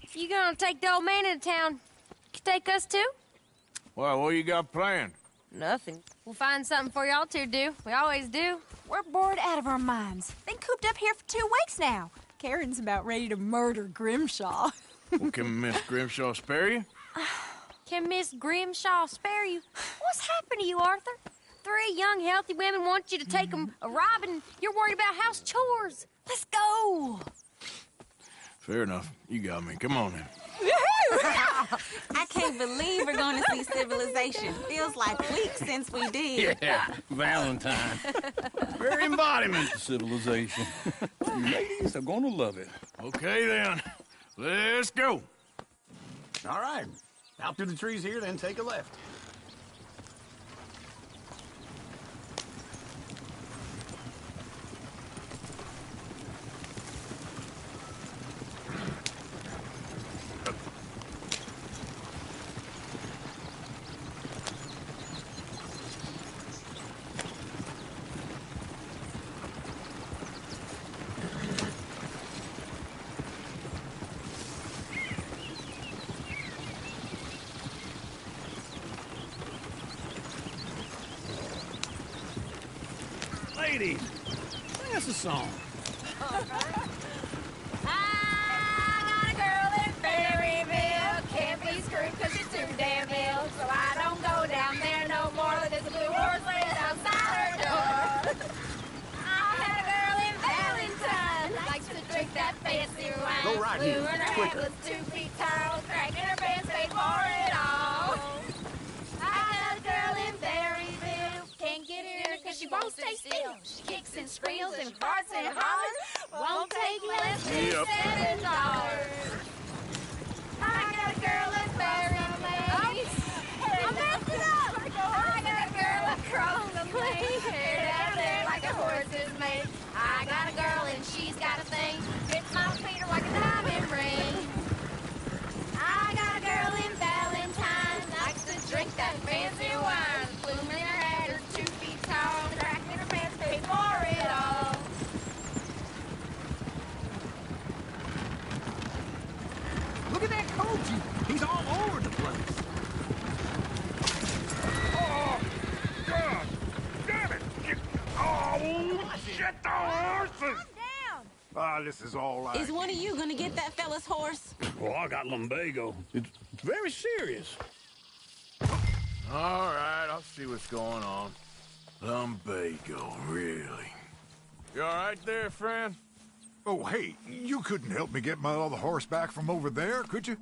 If you gonna take the old man into town, you take us too? Well, what you got planned? Nothing. We'll find something for y'all to do. We always do. We're bored out of our minds. Been cooped up here for 2 weeks now. Karen's about ready to murder Grimshaw. Well, can Miss Grimshaw spare you? Can Miss Grimshaw spare you? What's happened to you, Arthur? 3 young, healthy women want you to take them a robbing. You're worried about house chores. Let's go. Fair enough. You got me. Come on, then. I can't believe we're going to see civilization. Feels like weeks since we did. Yeah, Valentine. Very embodiment of civilization. Ladies are gonna love it. Okay, then. Let's go. All right. Out through the trees here, then take a left. Ladies, sing us a song. I got a girl in Berryville. Can't be screwed because she's too damn ill. So I don't go down there no more. There's a blue horse laying outside her door. I had a girl in Valentine. Likes to drink that fancy wine. Go right here. Blue and her head was 2 feet tall. Cracking her pants, paid for it all. I got a girl in Berryville. Can't get her because she won't stay still. She kicks and squeals and farts and hollers. Won't take less than $7. I got a girl in Berryville. I messed it up. I got a girl across the lane. Hair down there like a horse's mane. I got a girl and she's got a thing. Fits my feet like a diamond ring. I got a girl in Valentine. Likes to drink that fancy wine. Bloom in her head is 2 feet tall. Cracking her pants, paid for it all. Look at that coach. He's all over the place. Oh, God! Damn it! Oh, shit, the horses! Ah, this is all right. Is one of you going to get that fella's horse? Well, I got lumbago. It's very serious. All right, I'll see what's going on. Lumbago, really? You all right there, friend? Oh, hey, you couldn't help me get my other horse back from over there, could you?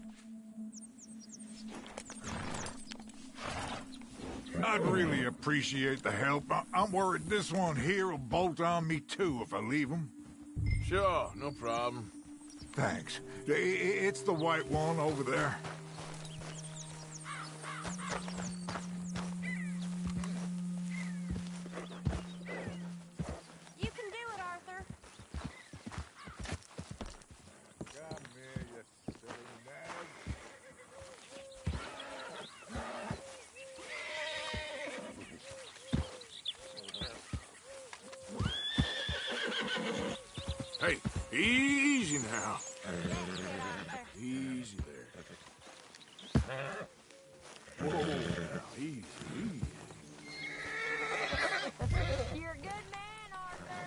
I'd really appreciate the help. I'm worried this one here will bolt on me, too, if I leave him. Sure, no problem. Thanks. It's the white one over there. You can do it, Arthur. Come here, you silly nag. Hey, easy now. Easy there. Whoa, easy, easy. You're a good man, Arthur.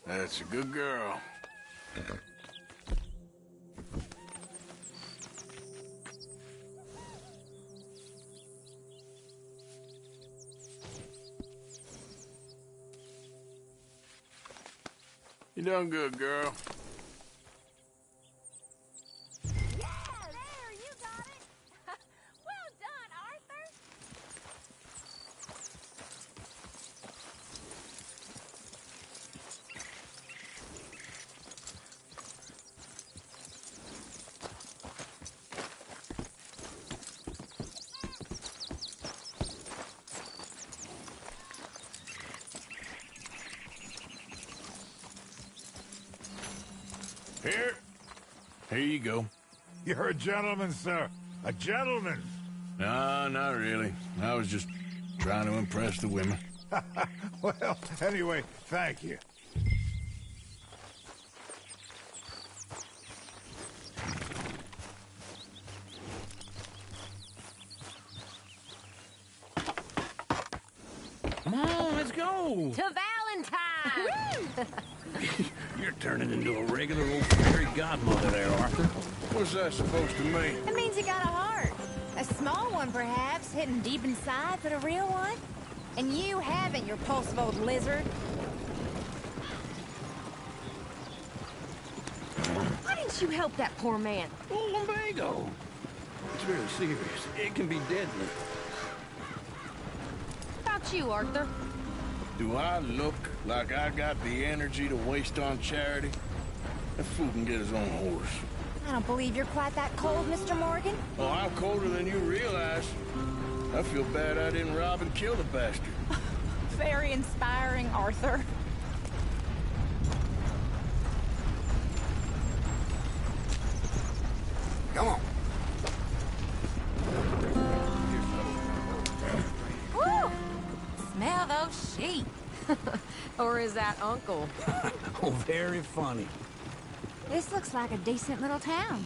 That's a good girl. You done good, girl. Yeah, there, you got it. Well done, Arthur. Here you go. You're a gentleman, sir. A gentleman. No, not really. I was just trying to impress the women. Well, anyway, thank you. Come on, let's go. To Valentine! You're turning into a regular old fairy godmother there, Arthur. What's that supposed to mean? It means you got a heart. A small one, perhaps, hidden deep inside, but a real one. And you haven't, you repulsive old lizard. don't you help that poor man? Oh, lumbago. It's very serious. It can be deadly. How about you, Arthur? Do I look like I got the energy to waste on charity? That fool can get his own horse. I don't believe you're quite that cold, Mr. Morgan. Oh, I'm colder than you realize. I feel bad I didn't rob and kill the bastard. Very inspiring, Arthur. Come on. Woo! Smell those sheep. Or is that Uncle? Oh, very funny. This looks like a decent little town.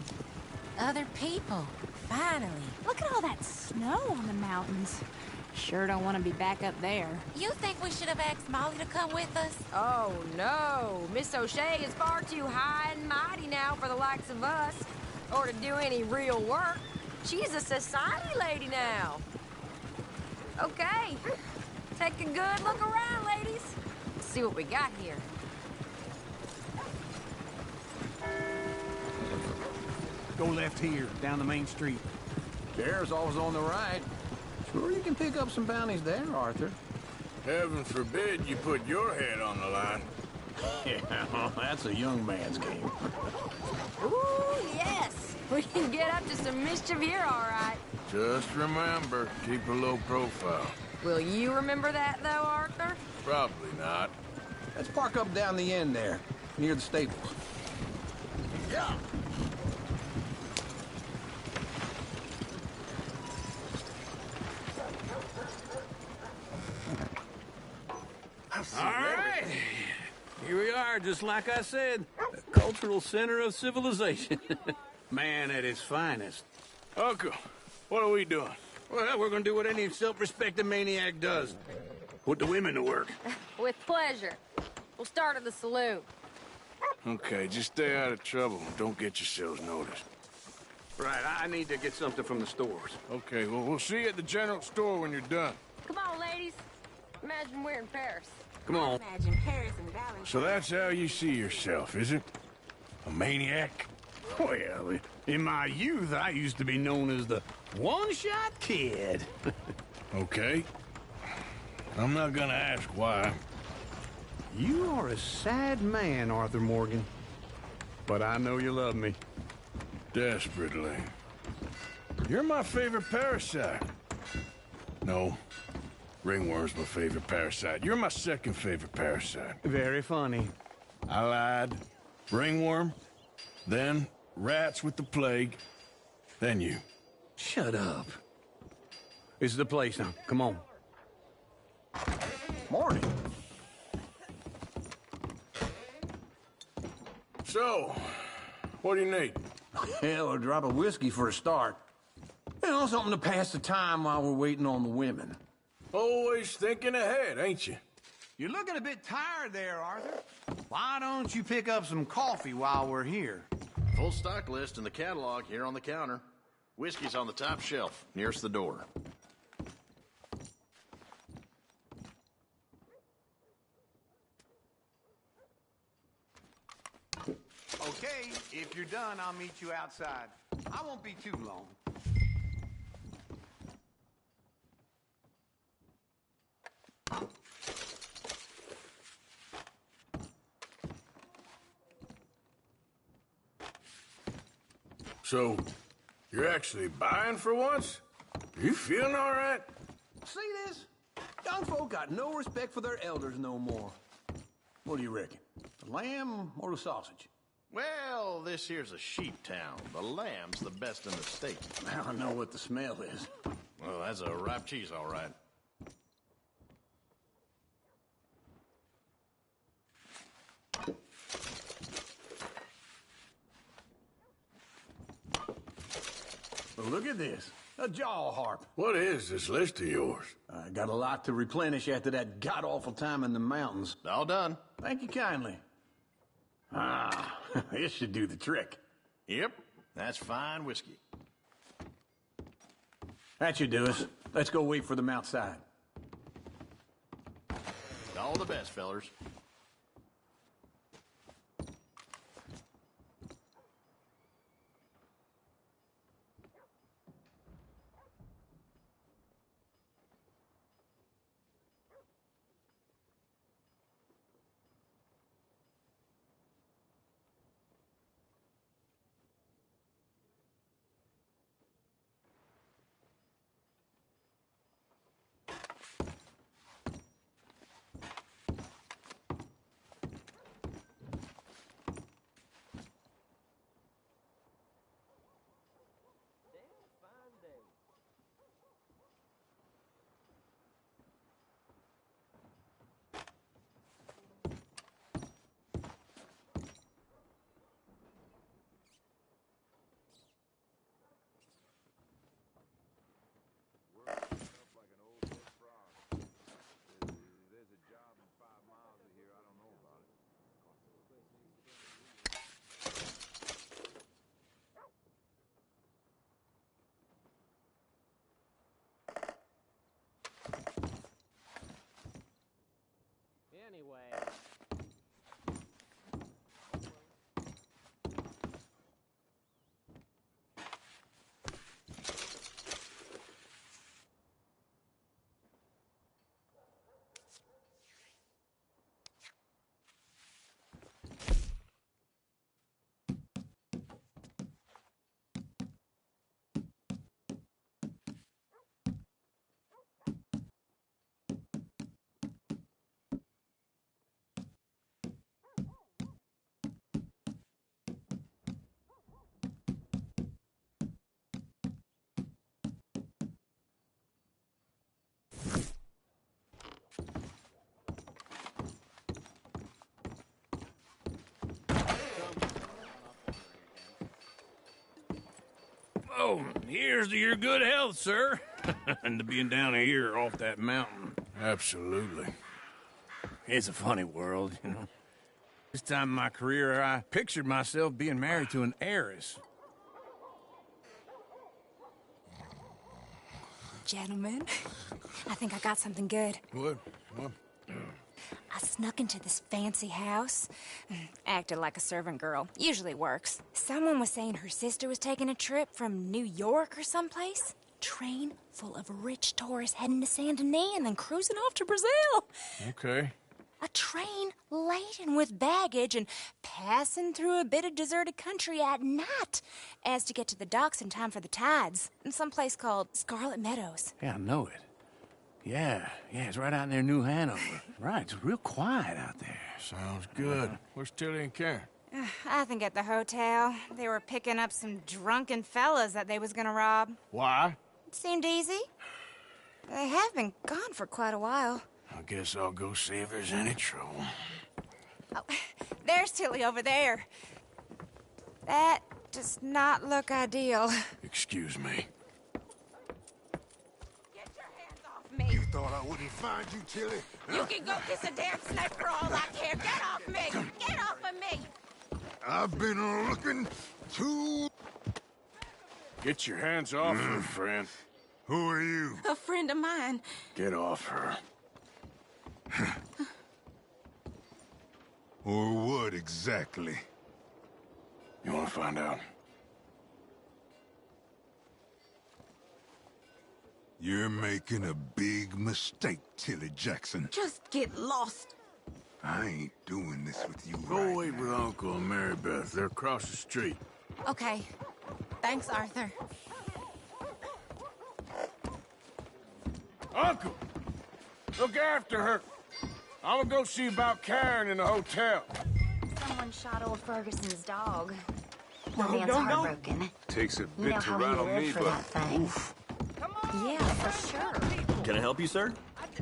Other people. Finally. Look at all that snow on the mountains. Sure don't want to be back up there. You think we should have asked Molly to come with us? Oh, no. Miss O'Shea is far too high and mighty now for the likes of us, or to do any real work. She's a society lady now. Okay. Take a good look around, ladies. Let's see what we got here. Go left here, down the main street. There's always on the right. Sure you can pick up some bounties there, Arthur. Heaven forbid you put your head on the line. Yeah, well, that's a young man's game. Ooh, yes. We can get up to some mischief here, all right. Just remember, keep a low profile. Will you remember that, though, Arthur? Probably not. Let's park up down the end there, near the stables. Yeah. All right. Here we are, just like I said. The cultural center of civilization. Man at its finest. Uncle, what are we doing? Well, we're gonna do what any self-respecting maniac does. Put the women to work. With pleasure. We'll start at the saloon. Okay, just stay out of trouble. Don't get yourselves noticed. Right, I need to get something from the stores. Okay, well, we'll see you at the general store when you're done. Come on, ladies. Imagine we're in Paris. Come on. Imagine Paris and Valentine. So that's how you see yourself, is it? A maniac? Well, in my youth, I used to be known as the one-shot kid. Okay. I'm not gonna ask why. You are a sad man, Arthur Morgan. But I know you love me. Desperately. You're my favorite parasite. No. Ringworm's my favorite parasite. You're my second favorite parasite. Very funny. I lied. Ringworm, then rats with the plague, then you. Shut up. This is the place now. Come on. Morning. So, what do you need? Hell, a drop of whiskey for a start. You know, something to pass the time while we're waiting on the women. Always thinking ahead, ain't you? You're looking a bit tired there, Arthur. Why don't you pick up some coffee while we're here? Full stock list in the catalog here on the counter. Whiskey's on the top shelf, nearest the door. Okay, if you're done, I'll meet you outside. I won't be too long. So, you're actually buying for once? You feeling all right? See this? Young folk got no respect for their elders no more. What do you reckon? The lamb or the sausage? Well, this here's a sheep town. The lamb's the best in the state. I know what the smell is. Well, that's a ripe cheese, all right. Well, look at this. A jaw harp. What is this list of yours? I got a lot to replenish after that god-awful time in the mountains. All done. Thank you kindly. Ah, this should do the trick. Yep, that's fine whiskey. That should do us. Let's go wait for them outside. All the best, fellers. Here's to your good health, sir. And to being down here off that mountain. Absolutely. It's a funny world, you know. This time in my career, I pictured myself being married to an heiress. Gentlemen, I think I got something good. What? I snuck into this fancy house. Acted like a servant girl. Usually works. Someone was saying her sister was taking a trip from New York or someplace. Train full of rich tourists heading to Saint Denis and then cruising off to Brazil. Okay. A train laden with baggage and passing through a bit of deserted country at night as to get to the docks in time for the tides in some place called Scarlet Meadows. Yeah, I know it. Yeah, it's right out near New Hanover. Right, it's real quiet out there. Sounds good. Where's Tilly and Karen? I think at the hotel. They were picking up some drunken fellas that they was gonna rob. Why? It seemed easy. They have been gone for quite a while. I guess I'll go see if there's any trouble. Oh, there's Tilly over there. That does not look ideal. Excuse me. You thought I wouldn't find you, Tilly? You can go kiss a damn snake for all I care. Get off me! Get off of me! I've been looking to... Get your hands off her, friend. Who are you? A friend of mine. Get off her. Or what exactly? You want to find out? You're making a big mistake, Tilly Jackson. Just get lost. I ain't doing this with you Go wait with Uncle and Mary Beth. They're across the street. Okay. Thanks, Arthur. Uncle! Look after her. I'm gonna go see about Karen in the hotel. Someone shot old Ferguson's dog. No, The man's no. heartbroken. Takes a You know how he lived for that thing. Oof. Yeah, for sure. Can I help you, sir?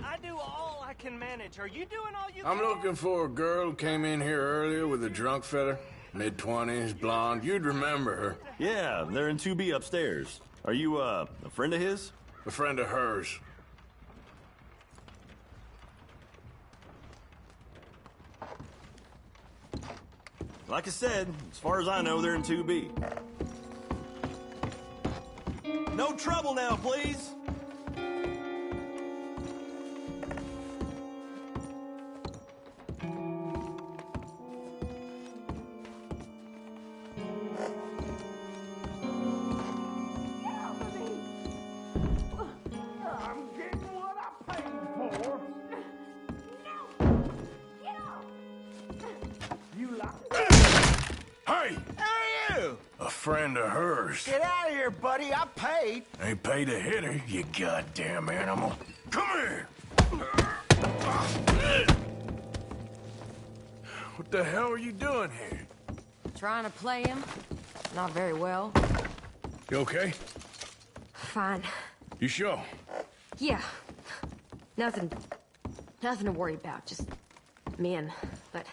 I do all I can manage. Are you doing all you I'm can? looking for a girl who came in here earlier with a drunk fella. Mid-20s, blonde. You'd remember her. Yeah, they're in 2B upstairs. Are you, a friend of his? A friend of hers. Like I said, as far as I know, they're in 2B. No trouble now, please. I'm getting what I paid for. You like... Hey! Who are you? A friend of hers. Get out of here, buddy. I paid. Ain't paid to hit her, you goddamn animal. Come here! What the hell are you doing here? Trying to play him. Not very well. You okay? Fine. You sure? Yeah. Nothing to worry about. Just men. But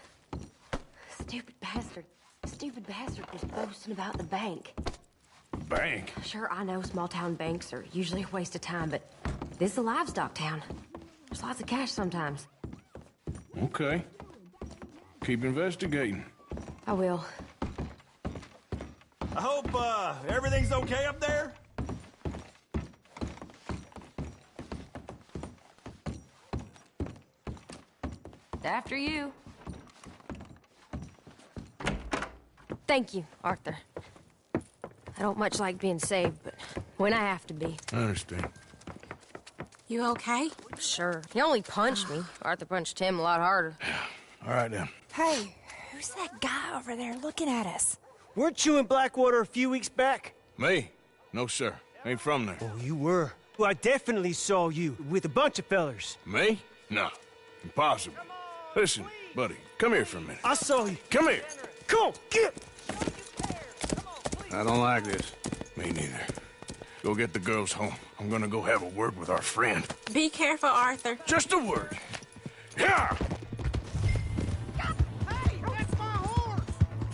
stupid bastard was boasting about the bank. Bank? Sure, I know small town banks are usually a waste of time, but this is a livestock town. There's lots of cash sometimes. Okay. Keep investigating. I will. I hope, everything's okay up there? After you. Thank you, Arthur. I don't much like being saved, but when I have to be. I understand. You okay? Sure. He only punched me. Arthur punched him a lot harder. All right, then. Hey, who's that guy over there looking at us? Weren't you in Blackwater a few weeks back? Me? No, sir. Ain't from there. Oh, you were. Well, I definitely saw you with a bunch of fellers. Me? No. Impossible. Listen, buddy, come here for a minute. I saw you. Come here. Come on, get! I don't like this. Me neither. Go get the girls home. I'm gonna go have a word with our friend. Be careful, Arthur. Just a word. Yeah! Hey, that's my horse!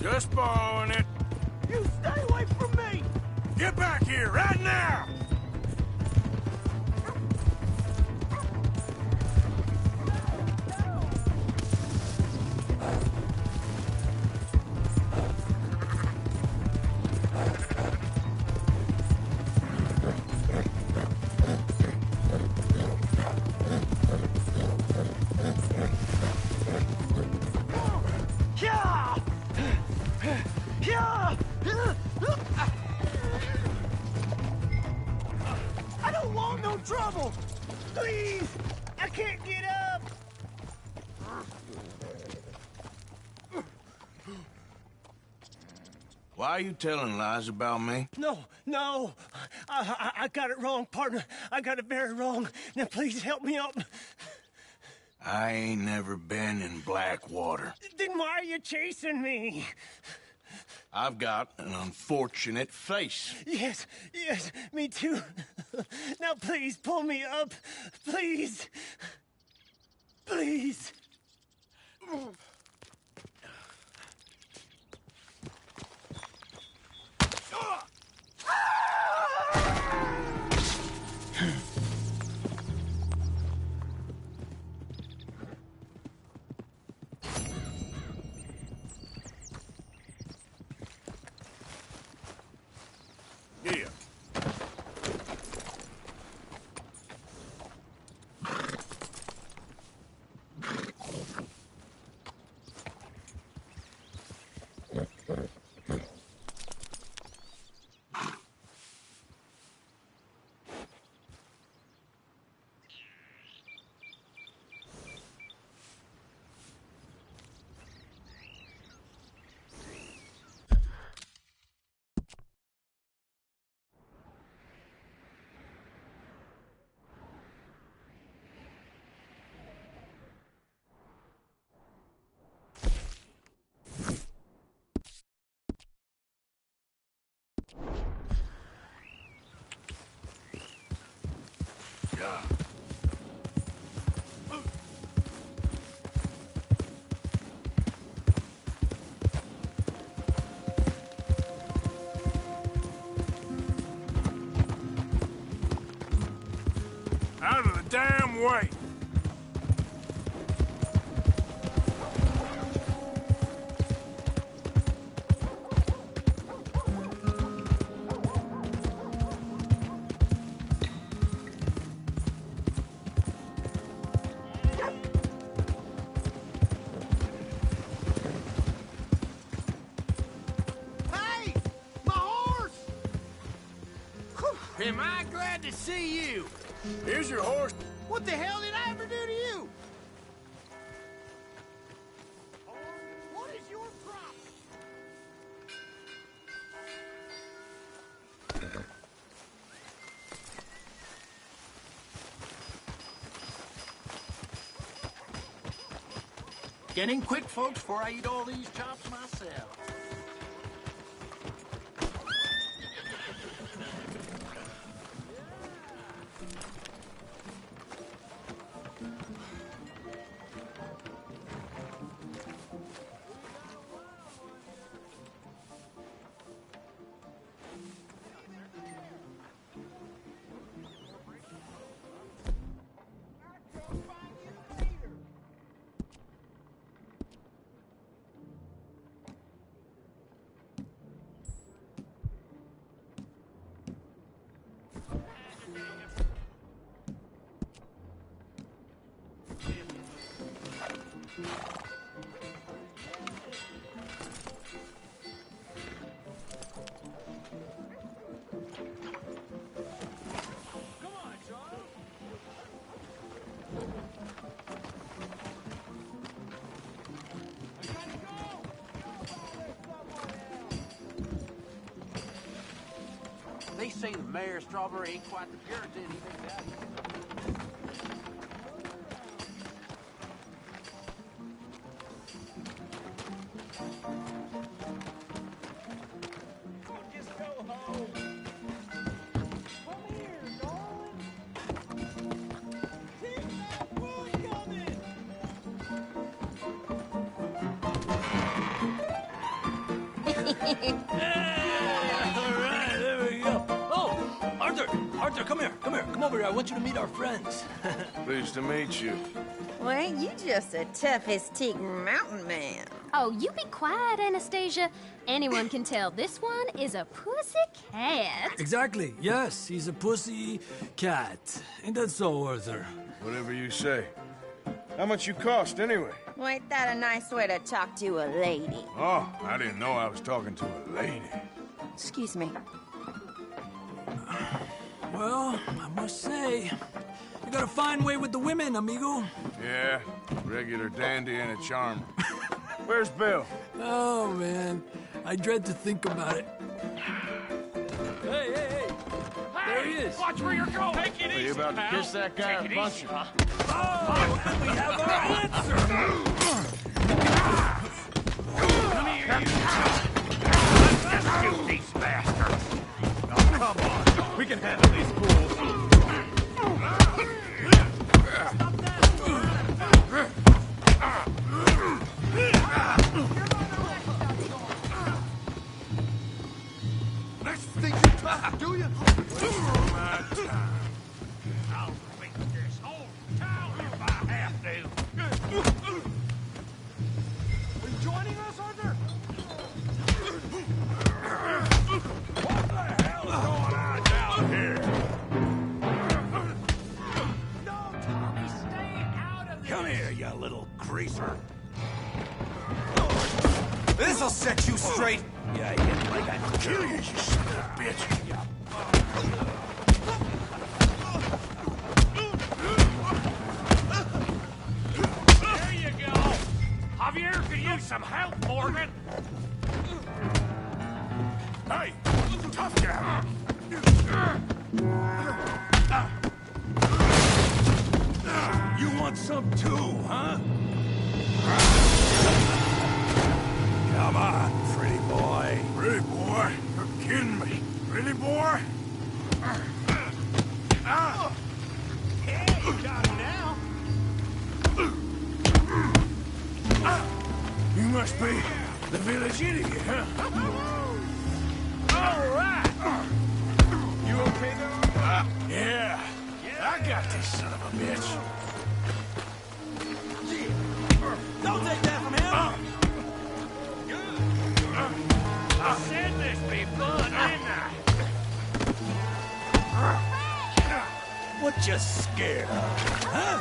Just borrowing it. You stay away from me! Get back here, right now! I don't want no trouble! Please! I can't get up! Why are you telling lies about me? No. I got it wrong, partner. I got it very wrong. Now, please help me up. I ain't never been in Blackwater. Then why are you chasing me? I've got an unfortunate face. Yes, me too. Now, please, pull me up. Please. Please. Here. Out of the damn way! Hey! My horse! Am I glad to see you? Here's your horse. What the hell did I ever do to you? What is your problem? Get in quick, folks, before I eat all these chops myself. They say the mayor of Strawberry ain't quite the Puritan he thinks out here. Just go home. Come here, darling. Keep that wood coming. All right, there we go. Arthur, come here. Come over here. I want you to meet our friends. Pleased to meet you. Well, ain't you just a toughest-teak mountain man? Oh, you be quiet, Anastasia. Anyone can tell this one is a pussy cat. Exactly. Yes, he's a pussy cat. Ain't that so, Arthur? Whatever you say. How much you cost, anyway? Well, ain't that a nice way to talk to a lady? Oh, I didn't know I was talking to a lady. Excuse me. Well, I must say, you got a fine way with the women, amigo. Yeah, regular dandy and a charmer. Where's Bill? Oh, man. I dread to think about it. Hey! There he is. Watch where you're going. Take it Are you about to kiss that guy or punch him? Oh, and we have our answer. Come here, you. Shoot these bastards. Oh, come on. We can handle these fools. Next thing you talk, do you? I'll beat this whole town if I have to. Are you joining us, Arthur? What the hell's going on down here? No, Tommy, stay out of this. Come here, you little greaser. This'll set you straight. Yeah, hit like I kill you, you son of a bitch. There you go. Javier could use some help, Morgan. Hey, tough guy. You want some too, huh? Come on, pretty boy. Pretty boy? You're kidding me. Pretty boy? Yeah, you got him now. You must be the village idiot, huh? All right. You okay there? Yeah. I got this son of a bitch. Don't take that from him. I said this be fun, didn't I? What you scared of, huh?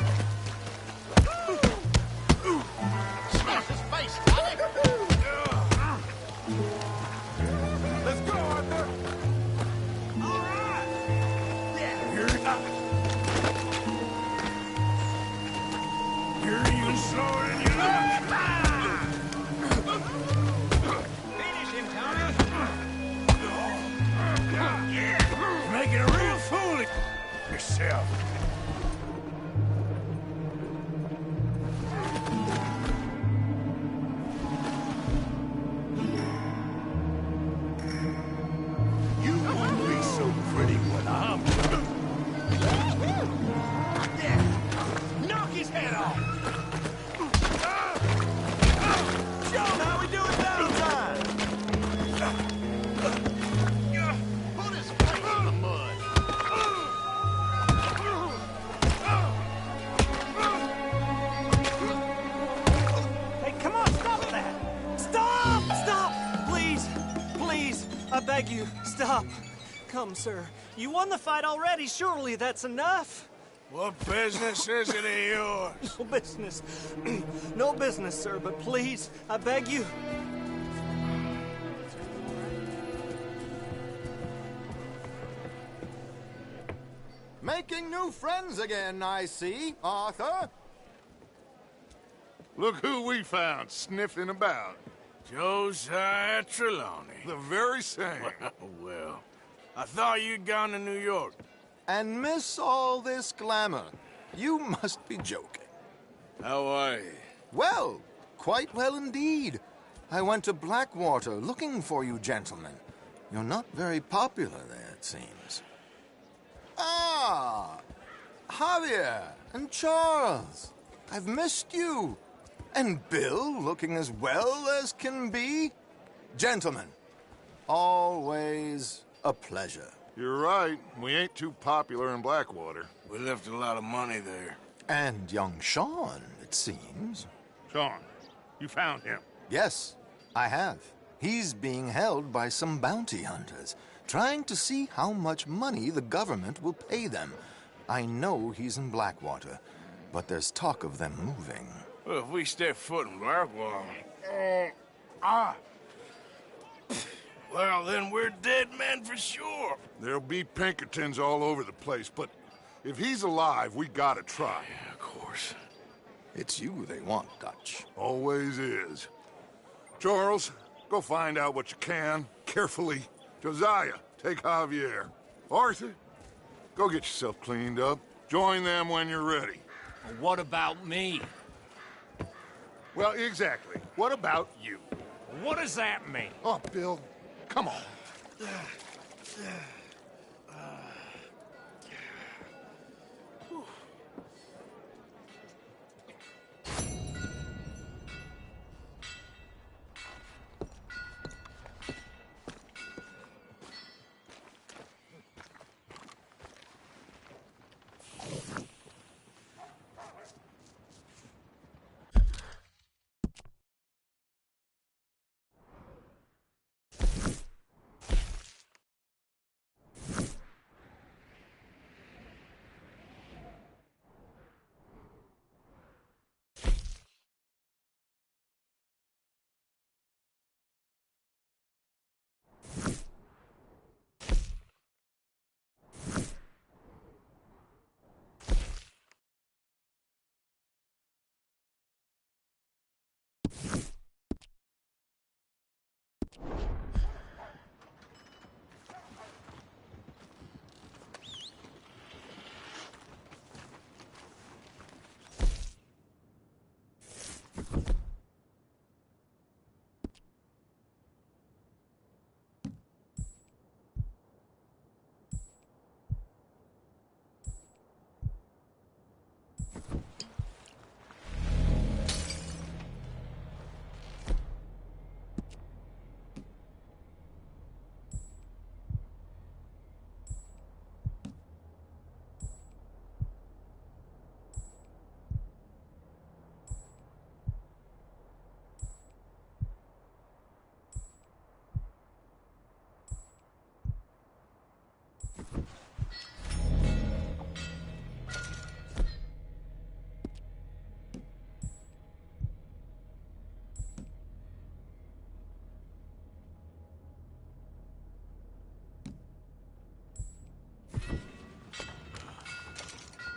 Smash his face, Tommy. Let's go, Arthur. All right. Here you slower than you look. Finish him, Tommy. You're making a real fool of yourself. You won't be so pretty when I'm done. Yeah. Knock his head off. How we doing Valentine? Put his face in the mud. Hey, come on, stop that! Stop! Please, I beg you, stop. Come, sir. You won the fight already. Surely that's enough. What business is it of yours? No business. No business, sir, but please, I beg you. Making new friends again, I see, Arthur. Look who we found sniffing about. Josiah Trelawney. The very same. Well, I thought you'd gone to New York. And miss all this glamour. You must be joking. How are you? Well, quite well indeed. I went to Blackwater looking for you gentlemen. You're not very popular there, it seems. Ah! Javier and Charles. I've missed you. And Bill looking as well as can be. Gentlemen, always a pleasure. You're right. We ain't too popular in Blackwater. We left a lot of money there. And young Sean, it seems. Sean, you found him? Yes, I have. He's being held by some bounty hunters, trying to see how much money the government will pay them. I know he's in Blackwater, but there's talk of them moving. Well, if we step foot in Blackwater... Well, then we're dead men for sure. There'll be Pinkertons all over the place, but if he's alive, we gotta try. Yeah, of course. It's you they want, Dutch. Always is. Charles, go find out what you can, carefully. Josiah, take Javier. Arthur, go get yourself cleaned up. Join them when you're ready. Well, what about me? Well, exactly. What about you? What does that mean? Oh, Bill, come on.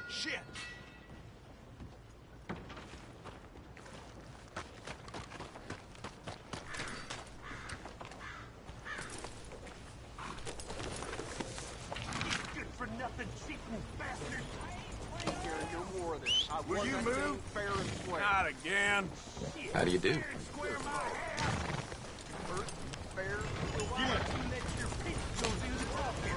Shit! Good for nothing, cheating bastard! I ain't hearing no more of this. Will you move? Fair and square. Not again. How do you do? Fair. Next your feet goes into the top here.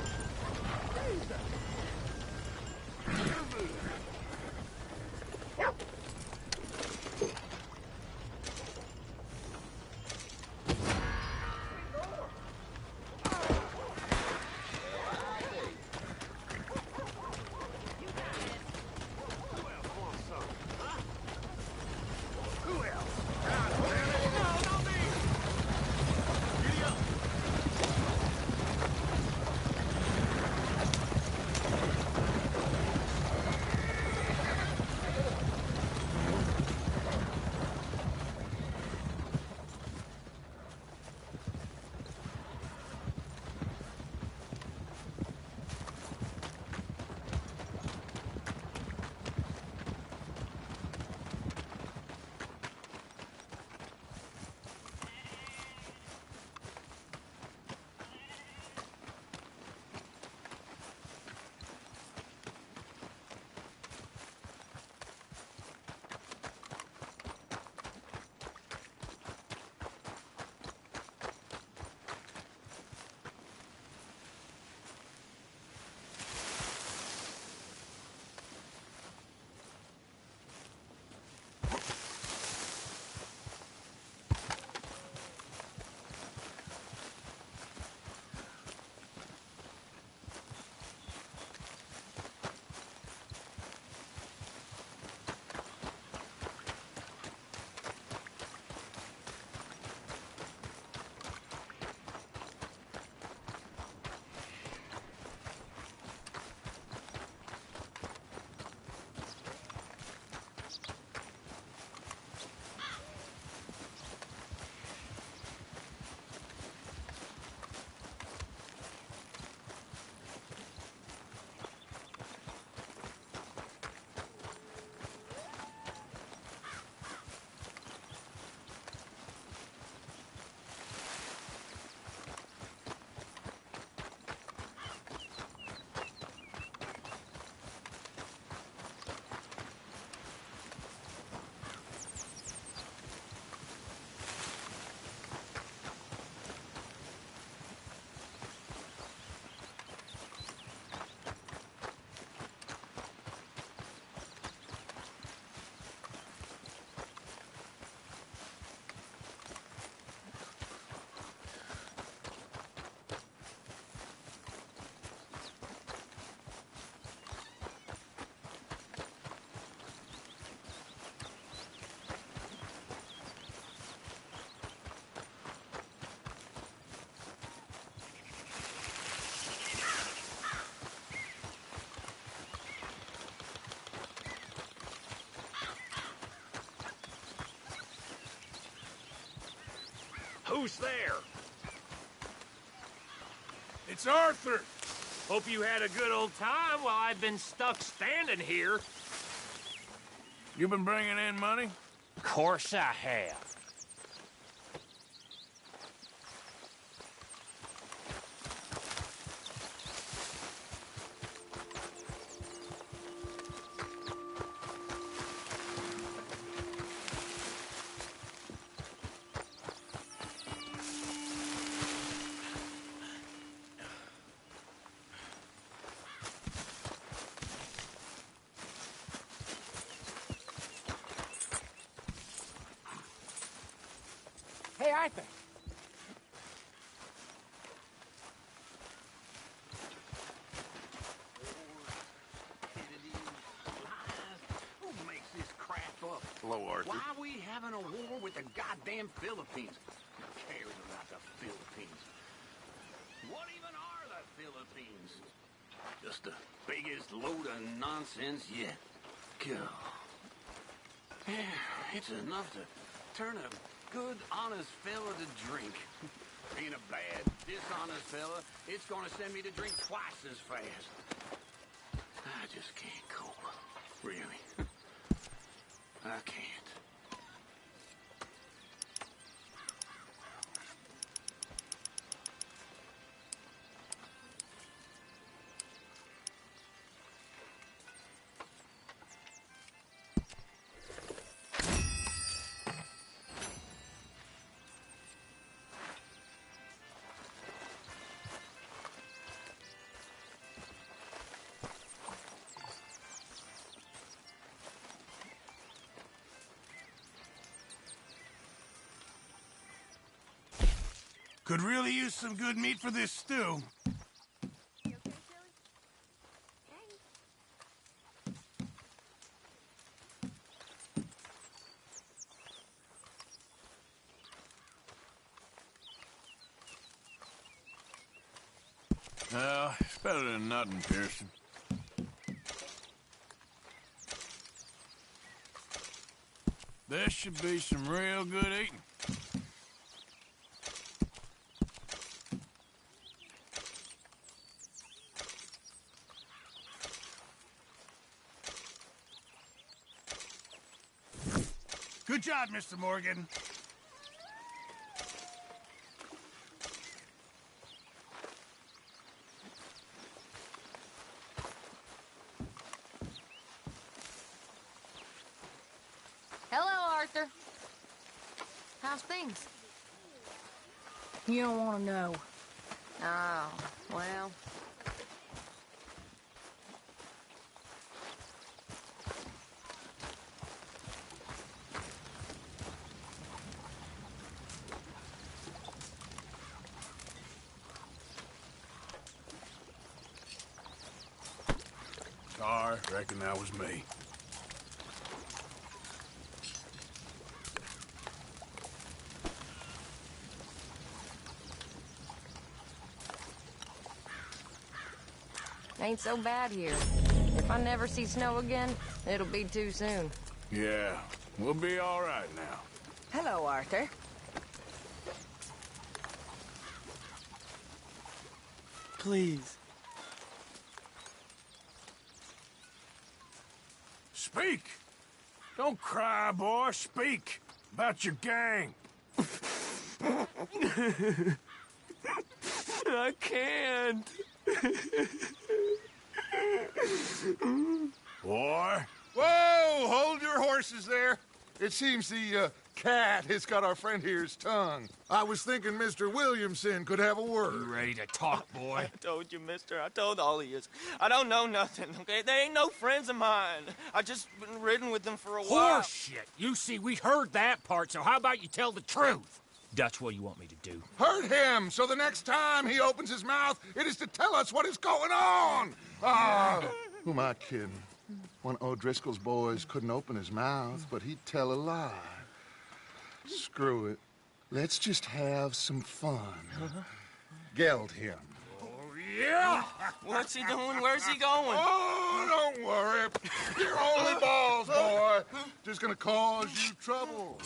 Who's there? It's Arthur. Hope you had a good old time while I've been stuck standing here. You been bringing in money? Of course I have. Hey, Arthur. Who makes this crap up? Hello, Arthur. Why are we having a war with the goddamn Philippines? Who cares about the Philippines? What even are the Philippines? Just the biggest load of nonsense yet. God. Yeah, it's enough to turn a good, honest fella to drink. Being a bad, dishonest fella, it's gonna send me to drink twice as fast. I just can't cope. Really. I can't. Could really use some good meat for this stew. Well, it's better than nothing, Pearson. This should be some real good eating. Good job, Mr. Morgan. Hello, Arthur. How's things? You don't want to know. Oh, well. Sorry, reckon that was me. Ain't so bad here. If I never see snow again, it'll be too soon. Yeah, we'll be all right now. Hello, Arthur. Please. Speak! Don't cry, boy. Speak about your gang. I can't. Boy. Whoa! Hold your horses there. It seems the cat has got our friend here's tongue. I was thinking Mr. Williamson could have a word. You ready to talk, boy? I told you, mister. I told all of you. I don't know nothing, okay? They ain't no friends of mine. I just been ridden with them for a while. Horseshit. You see, we heard that part, so how about you tell the truth? Dutch, what do you want me to do? Hurt him, so the next time he opens his mouth, it is to tell us what is going on. Ah, who am I kidding? One of O'Driscoll's boys couldn't open his mouth, but he'd tell a lie. Screw it. Let's just have some fun. Geld him. Yeah! What's he doing? Where's he going? Oh, don't worry. You're only balls, boy. Just gonna cause you trouble.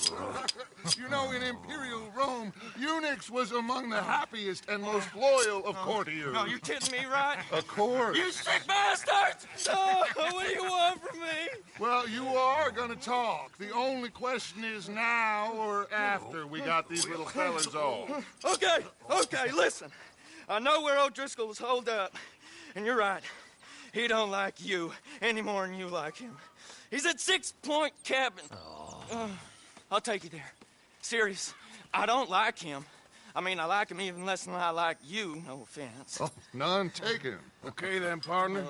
You know, in Imperial Rome, eunuchs was among the happiest and most loyal of courtiers. No, you're kidding me, right? Of course. You sick bastards! Oh, what do you want from me? Well, you are gonna talk. The only question is now or after we got these little fellas off. Okay, listen. I know where O'Driscoll's holed up, and you're right. He don't like you any more than you like him. He's at 6 Point Cabin. I'll take you there. Serious, I don't like him. I mean, I like him even less than I like you, no offense. Oh, none taken. Okay then, partner.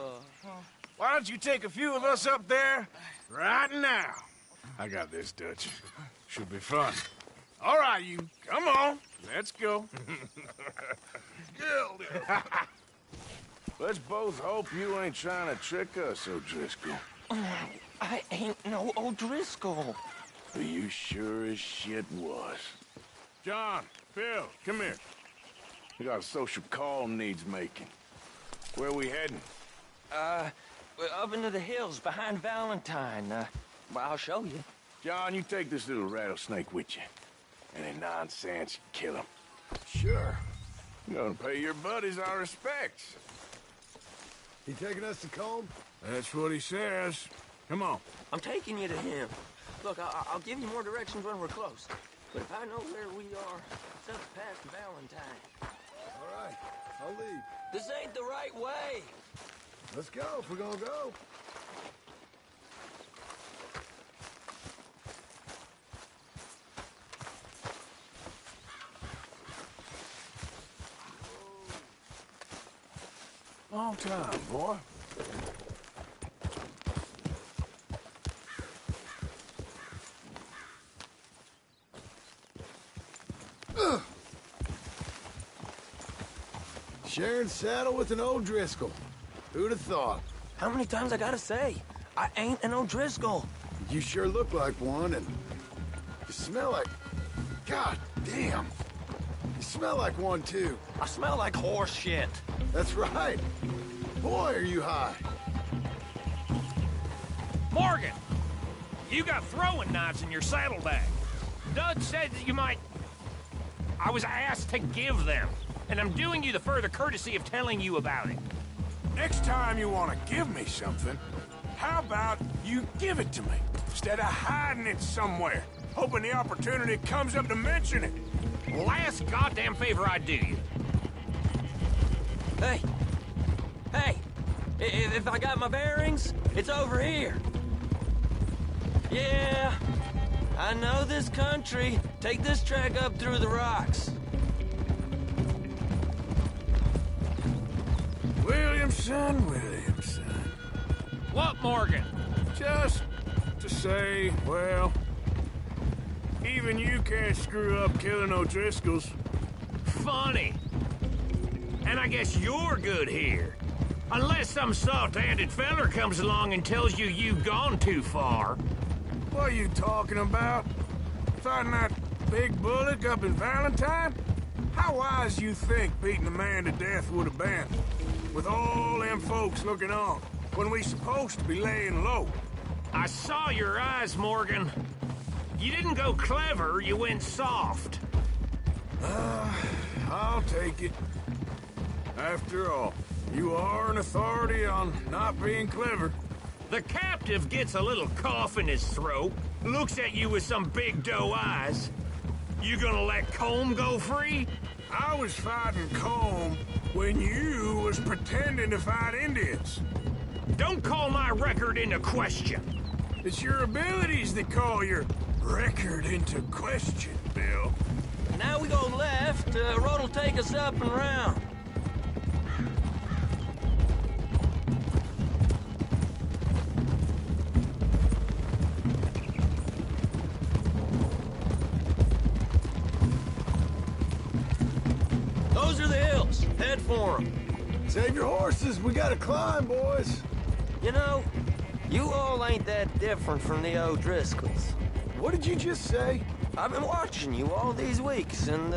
Why don't you take a few of us up there right now? I got this, Dutch. Should be fun. All right, you. Come on. Let's go. Let's both hope you ain't trying to trick us, O'Driscoll. I ain't no O'Driscoll. You sure as shit was. John, Phil, come here. We got a social call needs making. Where we heading? Up into the hills behind Valentine. Well, I'll show you. John, you take this little rattlesnake with you. Any nonsense, kill him. Sure. You're gonna pay your buddies our respects. He taking us to Combe? That's what he says. Come on. I'm taking you to him. Look, I'll give you more directions when we're close. But if I know where we are, it's up past Valentine. All right, I'll leave. This ain't the right way. Let's go if we're gonna go. Long time, boy. Sharing saddle with an O'Driscoll. Who'd have thought? How many times I gotta say? I ain't an O'Driscoll. You sure look like one, and you smell like... God damn. You smell like one, too. I smell like horse shit. That's right. Boy, are you high. Morgan! You got throwing knives in your saddlebag. Dud said that you might... I was asked to give them, and I'm doing you the further courtesy of telling you about it. Next time you want to give me something, how about you give it to me, instead of hiding it somewhere, hoping the opportunity comes up to mention it? Last goddamn favor I do you. Hey! If I got my bearings, it's over here. Yeah, I know this country. Take this track up through the rocks. Williamson. What, Morgan? Just to say, well, even you can't screw up killing O'Driscolls. Funny. And I guess you're good here. Unless some soft-handed feller comes along and tells you you've gone too far. What are you talking about? Fighting that big bullock up in Valentine? How wise you think beating a man to death would have been? With all them folks looking on, when we supposed to be laying low. I saw your eyes, Morgan. You didn't go clever, you went soft. I'll take it. After all, you are an authority on not being clever. The captive gets a little cough in his throat, looks at you with some big doe eyes. You gonna let Combe go free? I was fighting Combe when you was pretending to fight Indians. Don't call my record into question. It's your abilities that call your record into question, Bill. Now we go left. Road'll take us up and round. Those are the hills. Head for them. Save your horses. We gotta climb, boys. You know, you all ain't that different from the O'Driscolls. What did you just say? I've been watching you all these weeks, and,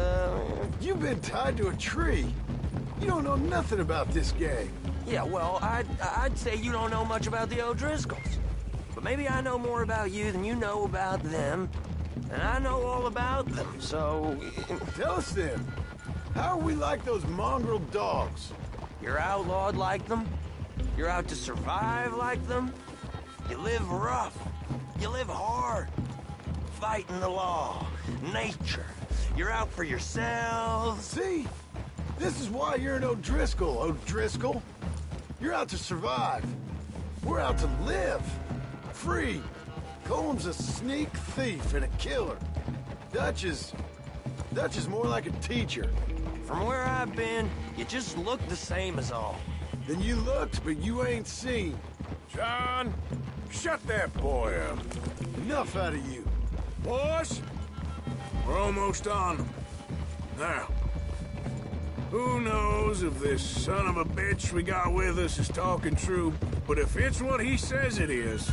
You've been tied to a tree. You don't know nothing about this game. Yeah, well, I'd say you don't know much about the O'Driscolls. But maybe I know more about you than you know about them. And I know all about them, so... Tell us then. How are we like those mongrel dogs? You're outlawed like them. You're out to survive like them. You live rough. You live hard. Fighting the law. Nature. You're out for yourselves. See? This is why you're an O'Driscoll, O'Driscoll. You're out to survive. We're out to live. Free. Coleman's a sneak thief and a killer. Dutch is more like a teacher. From where I've been, you just look the same as all. Then you looked, but you ain't seen. John, shut that boy up. Enough out of you. Boys, we're almost on them. Now, who knows if this son of a bitch we got with us is talking true, but if it's what he says it is,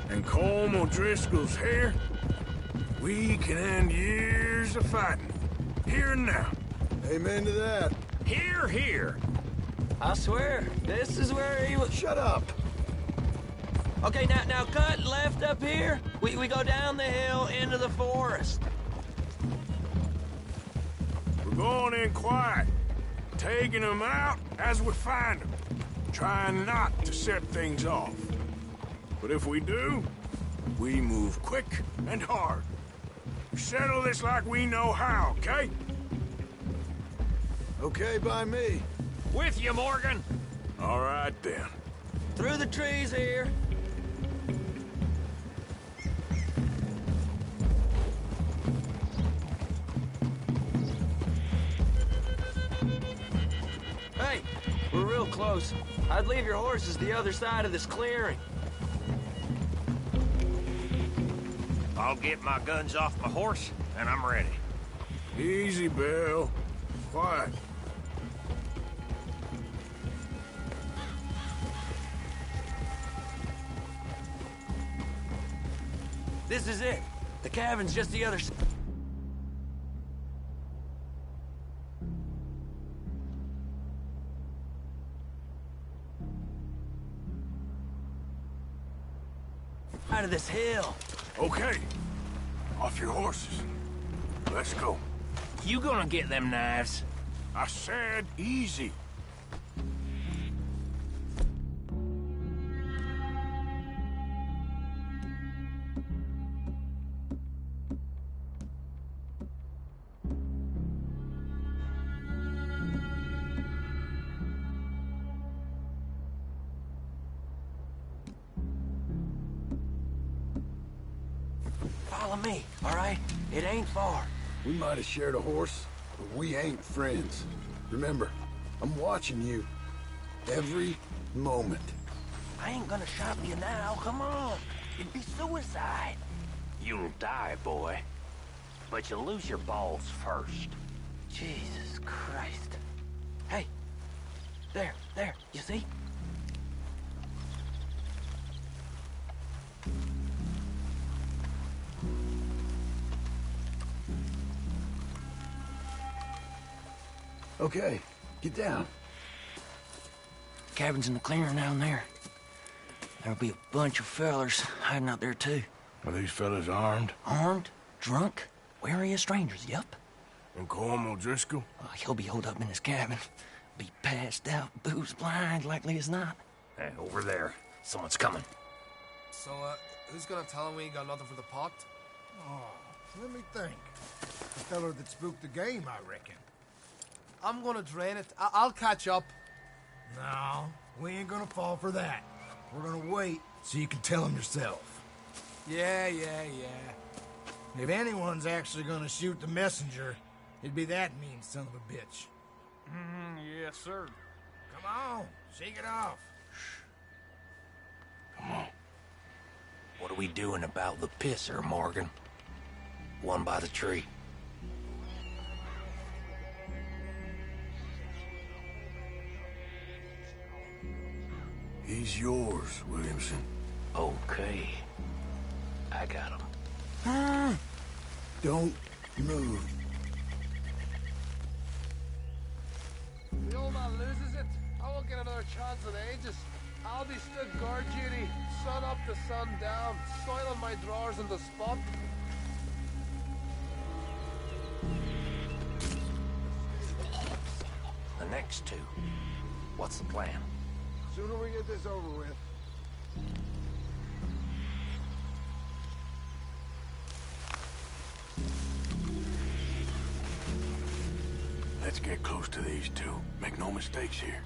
and Colm O'Driscoll's here, we can end years of fighting. Here and now. Amen to that. Here, here. I swear, this is where he was... Shut up. Okay, now cut left up here. We go down the hill into the forest. We're going in quiet, taking them out as we find them, trying not to set things off. But if we do, we move quick and hard. Settle this like we know how, okay? Okay by me. With you, Morgan. All right, then. Through the trees here. Hey, we're real close. I'd leave your horses the other side of this clearing. I'll get my guns off my horse, and I'm ready. Easy, Bill. Quiet. This is it. The cabin's just the other side. Out of this hill. Okay. Off your horses. Let's go. You gonna get them knives? I said easy. Follow me, all right? It ain't far. We might have shared a horse, but we ain't friends. Remember, I'm watching you. Every moment. I ain't gonna shop you now, come on. It'd be suicide. You'll die, boy. But you'll lose your balls first. Jesus Christ. Hey, there, you see? Okay, get down. Cabin's in the clearing down there. There'll be a bunch of fellers hiding out there, too. Are these fellas armed? Armed, drunk, wary of strangers, yup. And Colm O'Driscoll? He'll be holed up in his cabin. Be passed out, booze blind, likely as not. Hey, over there. Someone's coming. So, who's gonna tell him we ain't got nothing for the pot? Oh, let me think. The feller that spooked the game, I reckon. I'm gonna drain it. I'll catch up. No, we ain't gonna fall for that. We're gonna wait so you can tell him yourself. Yeah. If anyone's actually gonna shoot the messenger, it'd be that mean son of a bitch. Yes, sir. Come on, shake it off. Come on. What are we doing about the pisser, Morgan? One by the tree. He's yours, Williamson. Okay. I got him. Don't move. The old man loses it. I won't get another chance in ages. I'll be stood guard duty, sun up to sun down, soiling my drawers on the spot. The next two. What's the plan? Sooner we get this over with. Let's get close to these two. Make no mistakes here.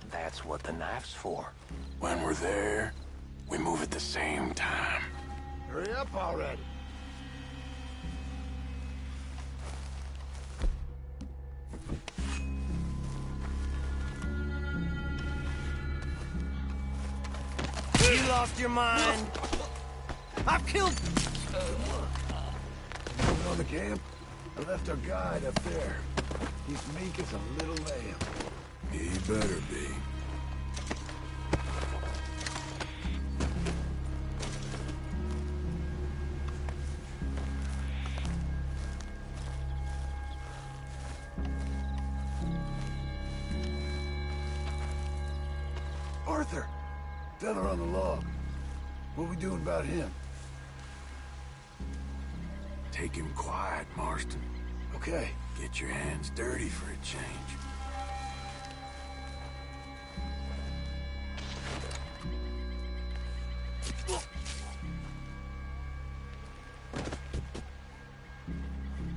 That's what the knife's for. When we're there, we move at the same time. Hurry up already. You lost your mind. I've killed... Moving on the camp? I left our guide up there. He's meek as a little lamb. He better be. Arthur! Fella on the log. What we doing about him? Take him quiet, Marston. Okay. Get your hands dirty for a change.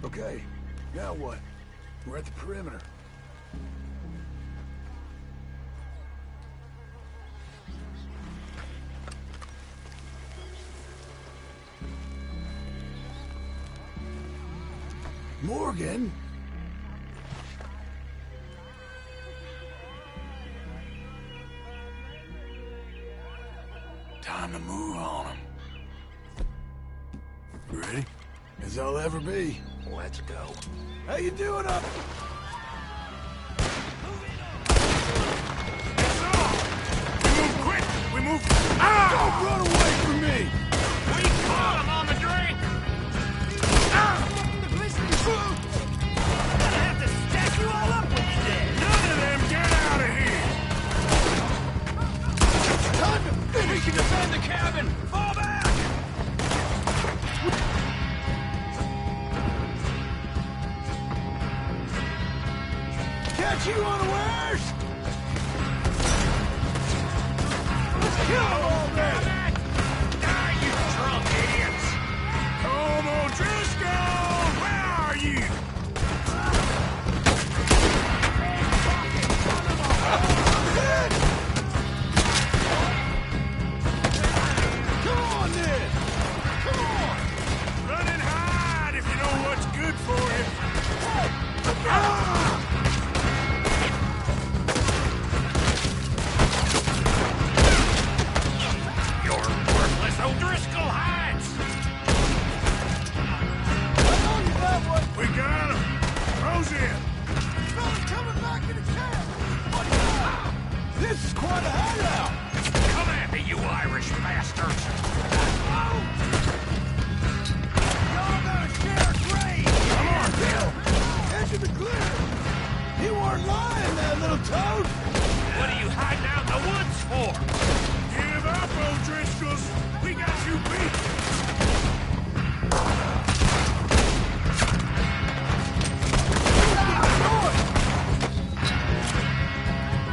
Okay, now what? We're at the perimeter. Morgan? Time to move on him. Ready? As I'll ever be. Let's go. How you doing up? We move. Ah! Don't run away from me! We caught him on the drink! I'm gonna have to stack you all up when you're dead. None of them get out of here! Time to finish! We can defend the cabin! Fall back! Catch you unawares! Let's kill them all then! Die, you drunk idiots! Come on, Driscoll! Where are you? Come on then! Come on! Run and hide if you know what's good for you. Your worthless O'Driscoll hides! We got him. Rose in. Fella's coming back into camp! This is quite a hideout! Come at me, you Irish bastards! Y'all gotta share a grave! Come on, Bill. Edge of the clear! You weren't lying, that little toad! What are you hiding out in the woods for? Give up, O'Driscolls. We got you beat.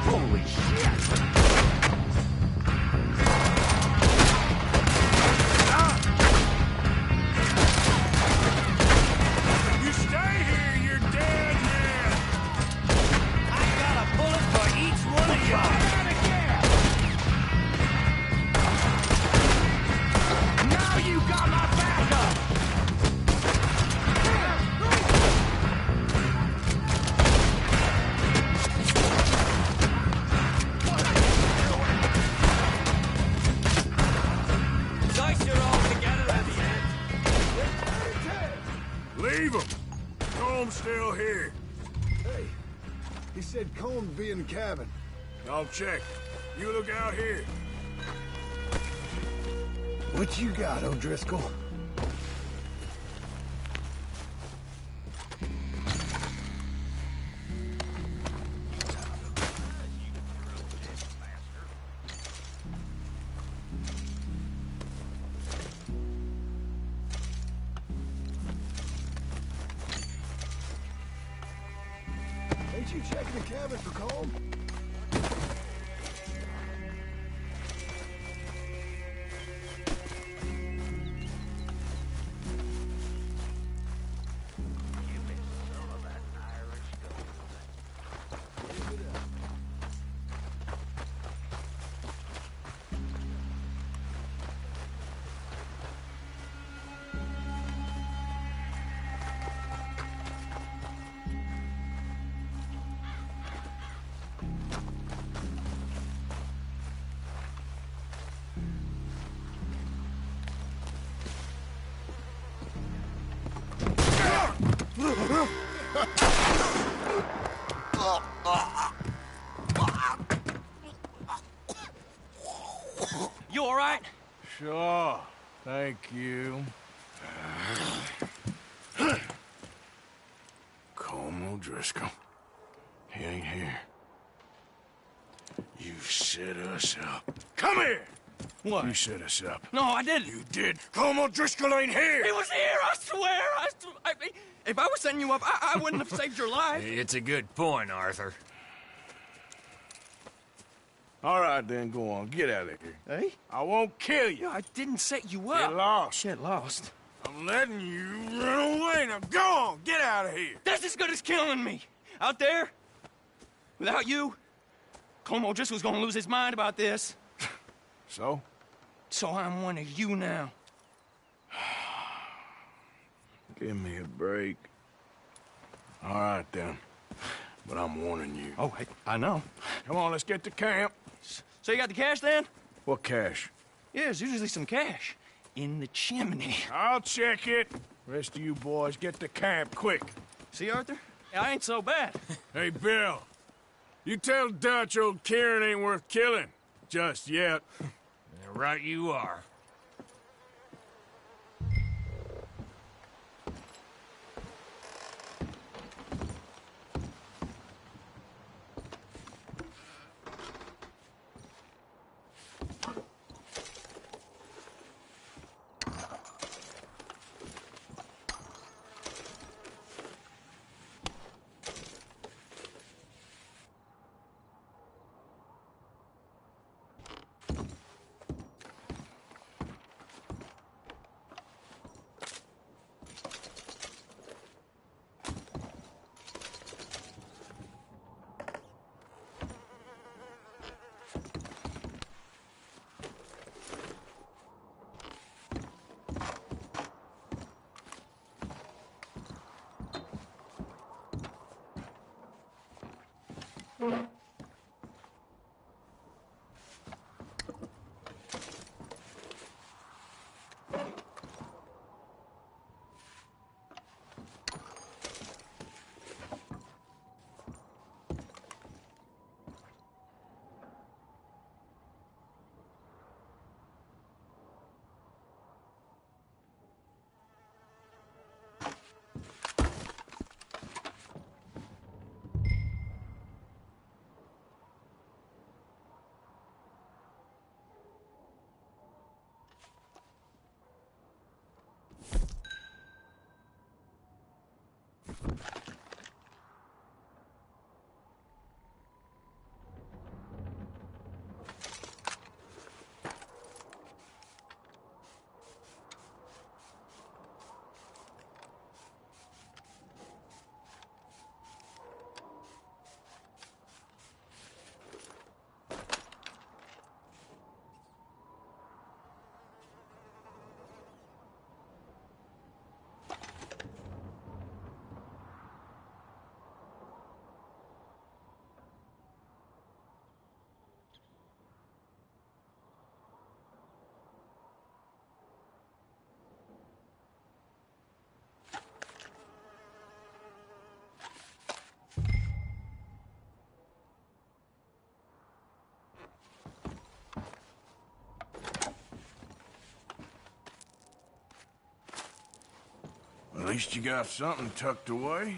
Holy shit! You stay here, you're dead man. I got a bullet for each one of y'all. Now you got my backup! Dice are all together at the end. Leave him. Comb's still here. Hey, he said Colm would be in the cabin. I'll check. You look out here. What you got, O'Driscoll? you checking the cabin for Colm? You all right? Sure. Thank you. Colm O'Driscoll. He ain't here. You set us up. Come here! What? You set us up. No, I didn't. You did. Colm O'Driscoll ain't here! He was here, I swear! If I was setting you up, I wouldn't have saved your life. It's a good point, Arthur. All right, then, go on. Get out of here. Hey? I won't kill you. I didn't set you up. Get lost. Get lost. I'm letting you run away. Now go on. Get out of here. That's as good as killing me. Out there, without you, Colm O'Driscoll's gonna lose his mind about this. So? So I'm one of you now. Give me a break. All right, then. But I'm warning you. Oh, I know. Come on, let's get to camp. So you got the cash, then? What cash? Yeah, there's usually some cash. In the chimney. I'll check it. Rest of you boys, get to camp, quick. See, Arthur? I ain't so bad. Hey, Bill. You tell Dutch old Kieran ain't worth killing. Just yet. Right you are. At least you got something tucked away.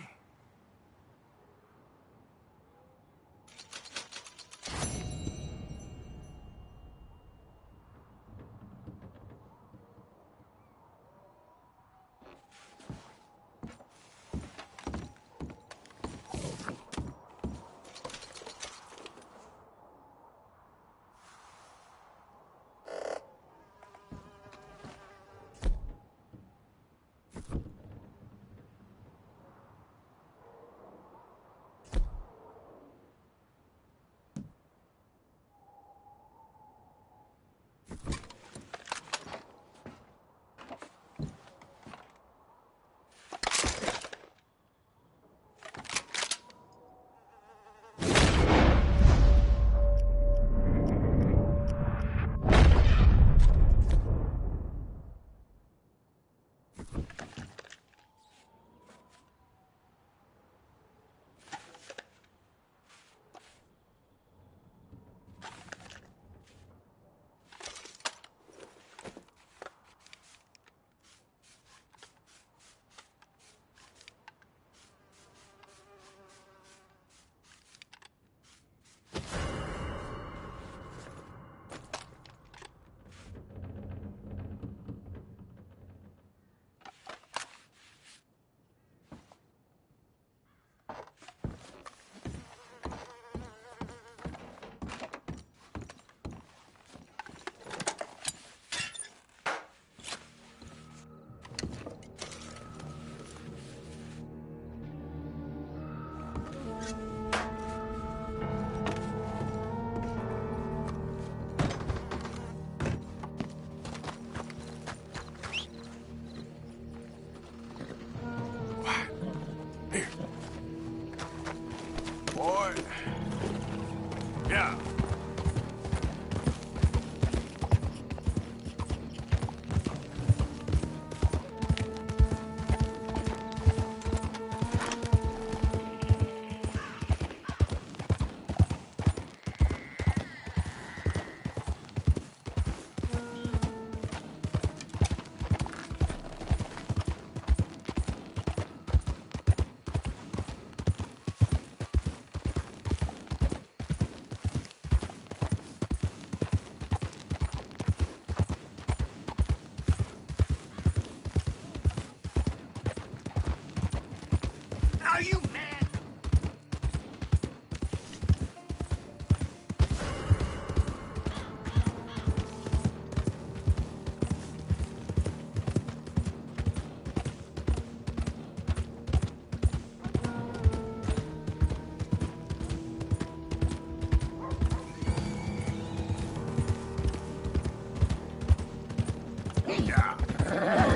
Yeah.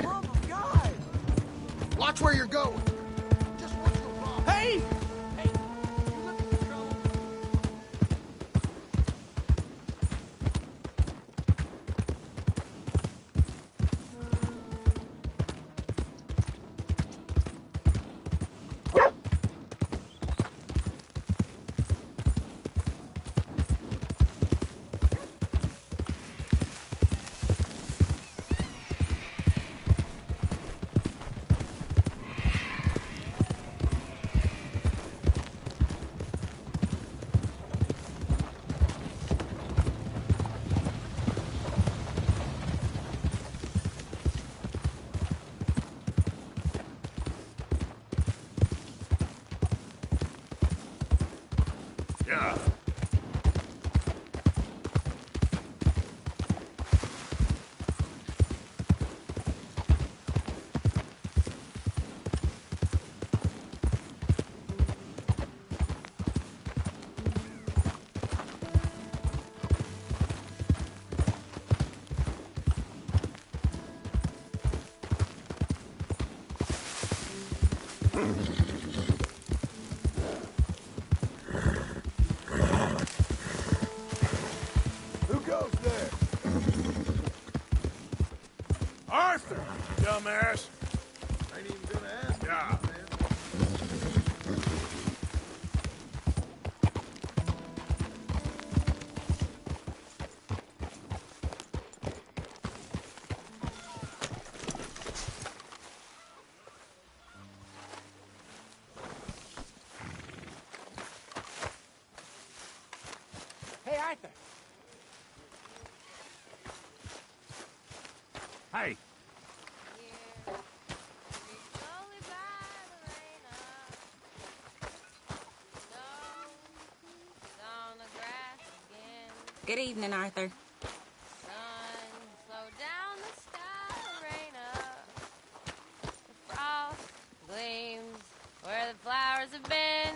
Oh, my God! Watch where you're going. Just watch the rock. Hey! Yeah. Who goes there? Arthur, dumbass. Ain't even gonna ask. Yeah. Hey, Arthur. Hey, Good evening, Arthur. Sun, slow down the sky, rain up. The frost gleams where the flowers have been.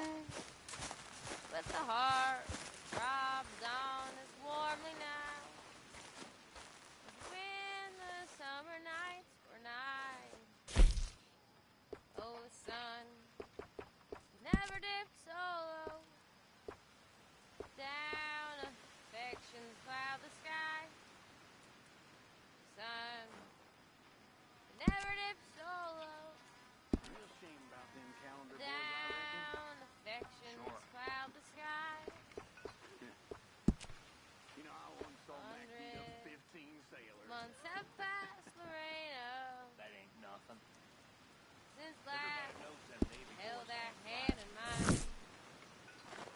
But the heart throbs on as warmly now. When the summer nights were nigh. Oh, the sun never dipped so low. Down affections cloud the sky. Sun never dipped so low. Real shame about them calendar boys, I Down affections cloud the sky. You know, I once saw Mac beat up 15 sailors. Months have passed, Lorena, that ain't nothing. since last Knows them Navy held boys that ain't hand in mine.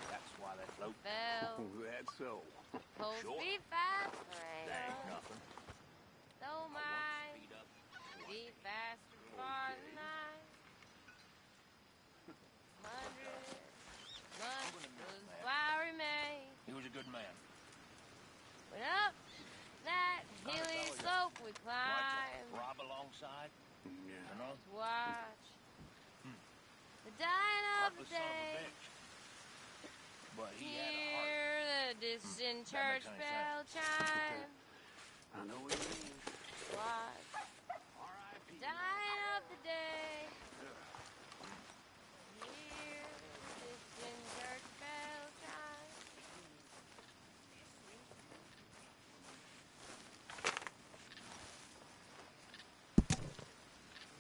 That's why they float. Fell, That's so. pulse Sure. beat fast, That ain't Lorena. nothing. Though mine Speed up. beat faster far than nine. 100 months was flowery May. He was a good man. But up that hilly slope we climbed Rob alongside. Yeah. You know? to watch the dying of the Heartless son of a day. bitch. But he had a heart. Hear the distant That church makes any bell chime. I know what you mean. Watch the dying of the day. Hear the distant church bell chime.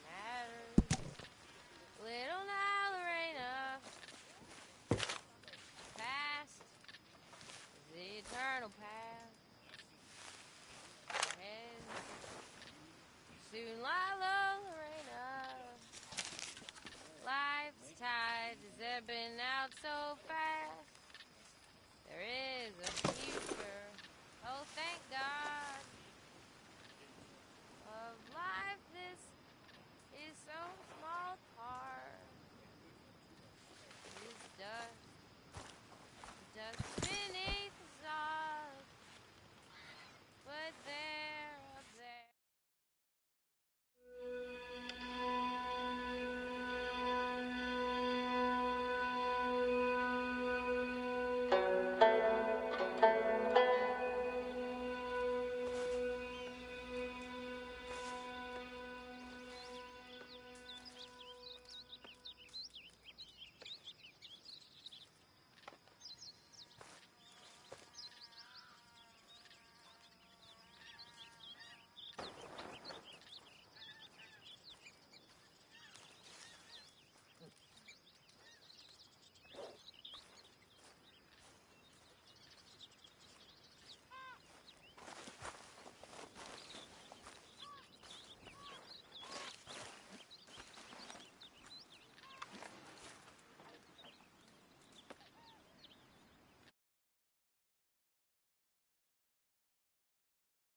Matters little now, Lorena. Past is the eternal path. Ahead soon lies